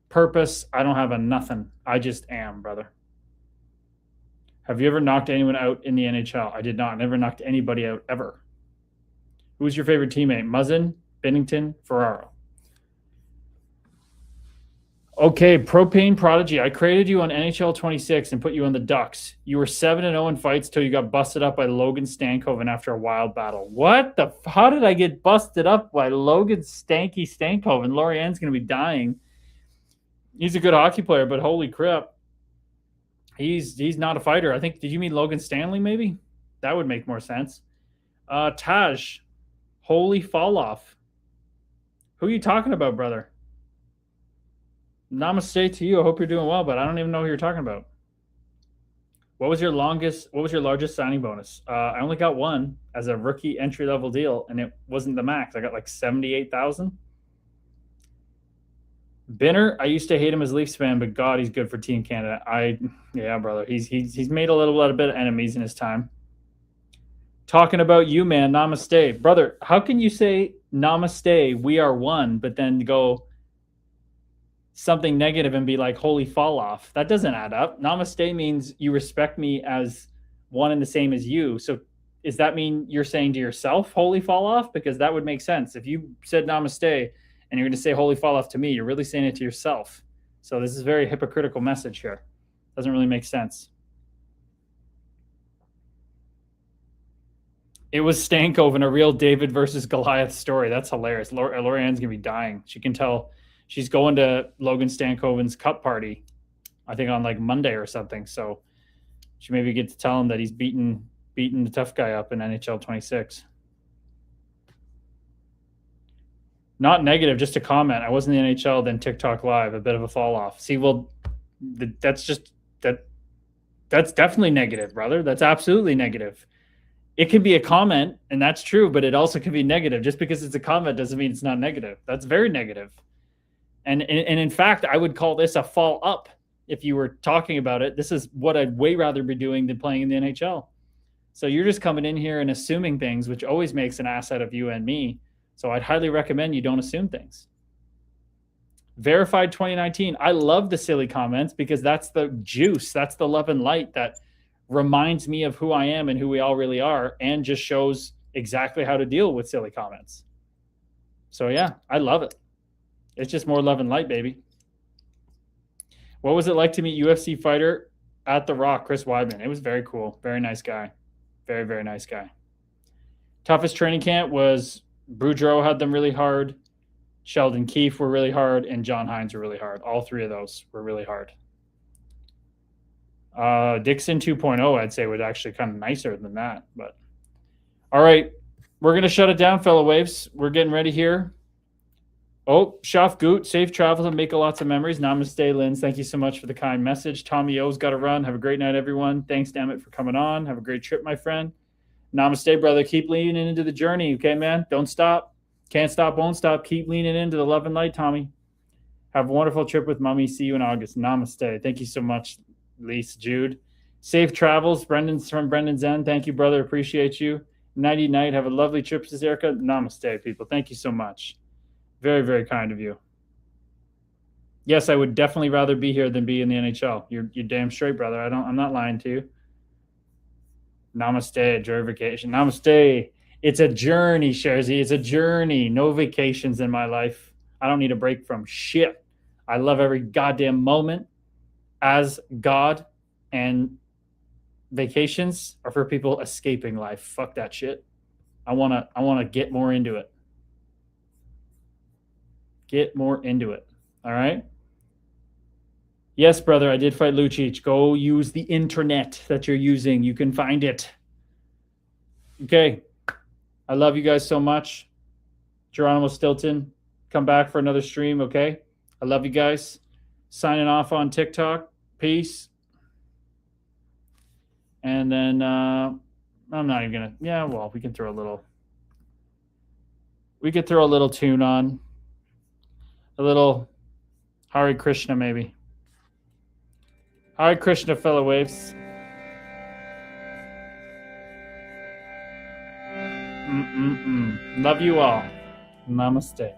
purpose. I don't have a nothing. I just am, brother. Have you ever knocked anyone out in the NHL? I did not. I never knocked anybody out ever. Who's your favorite teammate? Muzzin, Bennington, Ferraro. Okay, Propane Prodigy. I created you on NHL 26 and put you on the Ducks. You were 7-0 in fights till you got busted up by Logan Stankoven after a wild battle. What the? How did I get busted up by Logan Stankoven? Lorianne's going to be dying. He's a good hockey player, but holy crap. He's not a fighter. I think, did you mean Logan Stanley maybe? That would make more sense. Taj, holy fall off. Who are you talking about, brother? Namaste to you. I hope you're doing well, but I don't even know who you're talking about. What was your largest signing bonus? I only got one as a rookie entry level deal, and it wasn't the max. I got like 78,000. Binner, I used to hate him as Leafs fan, but God, he's good for Team Canada. Yeah, brother, he's made a little bit of enemies in his time. Talking about you, man. Namaste, brother. How can you say namaste? We are one, but then go something negative and be like, holy fall off. That doesn't add up. Namaste means you respect me as one and the same as you. So does that mean you're saying to yourself, holy fall off? Because that would make sense. If you said namaste and you're going to say holy fall off to me, you're really saying it to yourself. So this is a very hypocritical message here. Doesn't really make sense. It was Stankoven, a real David versus Goliath story. That's hilarious. Lorianne's going to be dying. She can tell she's going to Logan Stankoven's cup party, I think on like Monday or something. So she maybe get to tell him that he's beaten the tough guy up in NHL 26. Not negative, just a comment. I wasn't in the NHL, then TikTok Live, a bit of a fall off. See, well, that's definitely negative, brother. That's absolutely negative. It can be a comment, and that's true, but it also can be negative. Just because it's a comment doesn't mean it's not negative. That's very negative. And in fact, I would call this a fall up if you were talking about it. This is what I'd way rather be doing than playing in the NHL. So you're just coming in here and assuming things, which always makes an ass out of you and me. So I'd highly recommend you don't assume things. Verified 2019. I love the silly comments because that's the juice. That's the love and light that reminds me of who I am and who we all really are, and just shows exactly how to deal with silly comments. So yeah, I love it. It's just more love and light, baby. What was it like to meet UFC fighter at The Rock, Chris Weidman? It was very cool. Very nice guy. Very, very nice guy. Toughest training camp was Boudreaux had them really hard. Sheldon Keefe were really hard, and John Hines were really hard. All three of those were really hard. Dixon 2.0, I'd say, was actually kind of nicer than that. But all right, we're gonna shut it down, fellow waves. We're getting ready here. Oh, Shaf Goot, safe travels and make lots of memories. Namaste, Linz. Thank you so much for the kind message. Tommy O's got to run. Have a great night, everyone. Thanks, damn it, for coming on. Have a great trip, my friend. Namaste, brother. Keep leaning into the journey, okay, man? Don't stop. Can't stop, won't stop. Keep leaning into the love and light, Tommy. Have a wonderful trip with Mommy. See you in August. Namaste. Thank you so much, Lise, Jude. Safe travels. Brendan's from Brendan's End. Thank you, brother. Appreciate you. Nighty night. Have a lovely trip, says Erica. Namaste, people. Thank you so much. Very, very kind of you. Yes, I would definitely rather be here than be in the NHL. You're damn straight, brother. I'm not lying to you. Namaste, enjoy vacation. Namaste. It's a journey, Sharzy. It's a journey. No vacations in my life. I don't need a break from shit. I love every goddamn moment as God, and vacations are for people escaping life. Fuck that shit. I wanna get more into it. Get more into it. All right? Yes, brother, I did fight Lucic. Go use the internet that you're using. You can find it. Okay. I love you guys so much. Geronimo Stilton, come back for another stream, okay? I love you guys. Signing off on TikTok. Peace. And then I'm not even going to... Yeah, well, we can throw a little... We could throw a little tune on. A little Hare Krishna, maybe. Hare Krishna, fellow waves. Love you all. Namaste.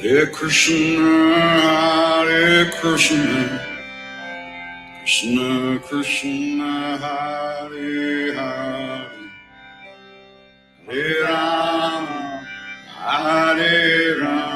Hare Krishna, Hare Krishna, Krishna Krishna, Hare Hare, Hare Rama, Hare Rama.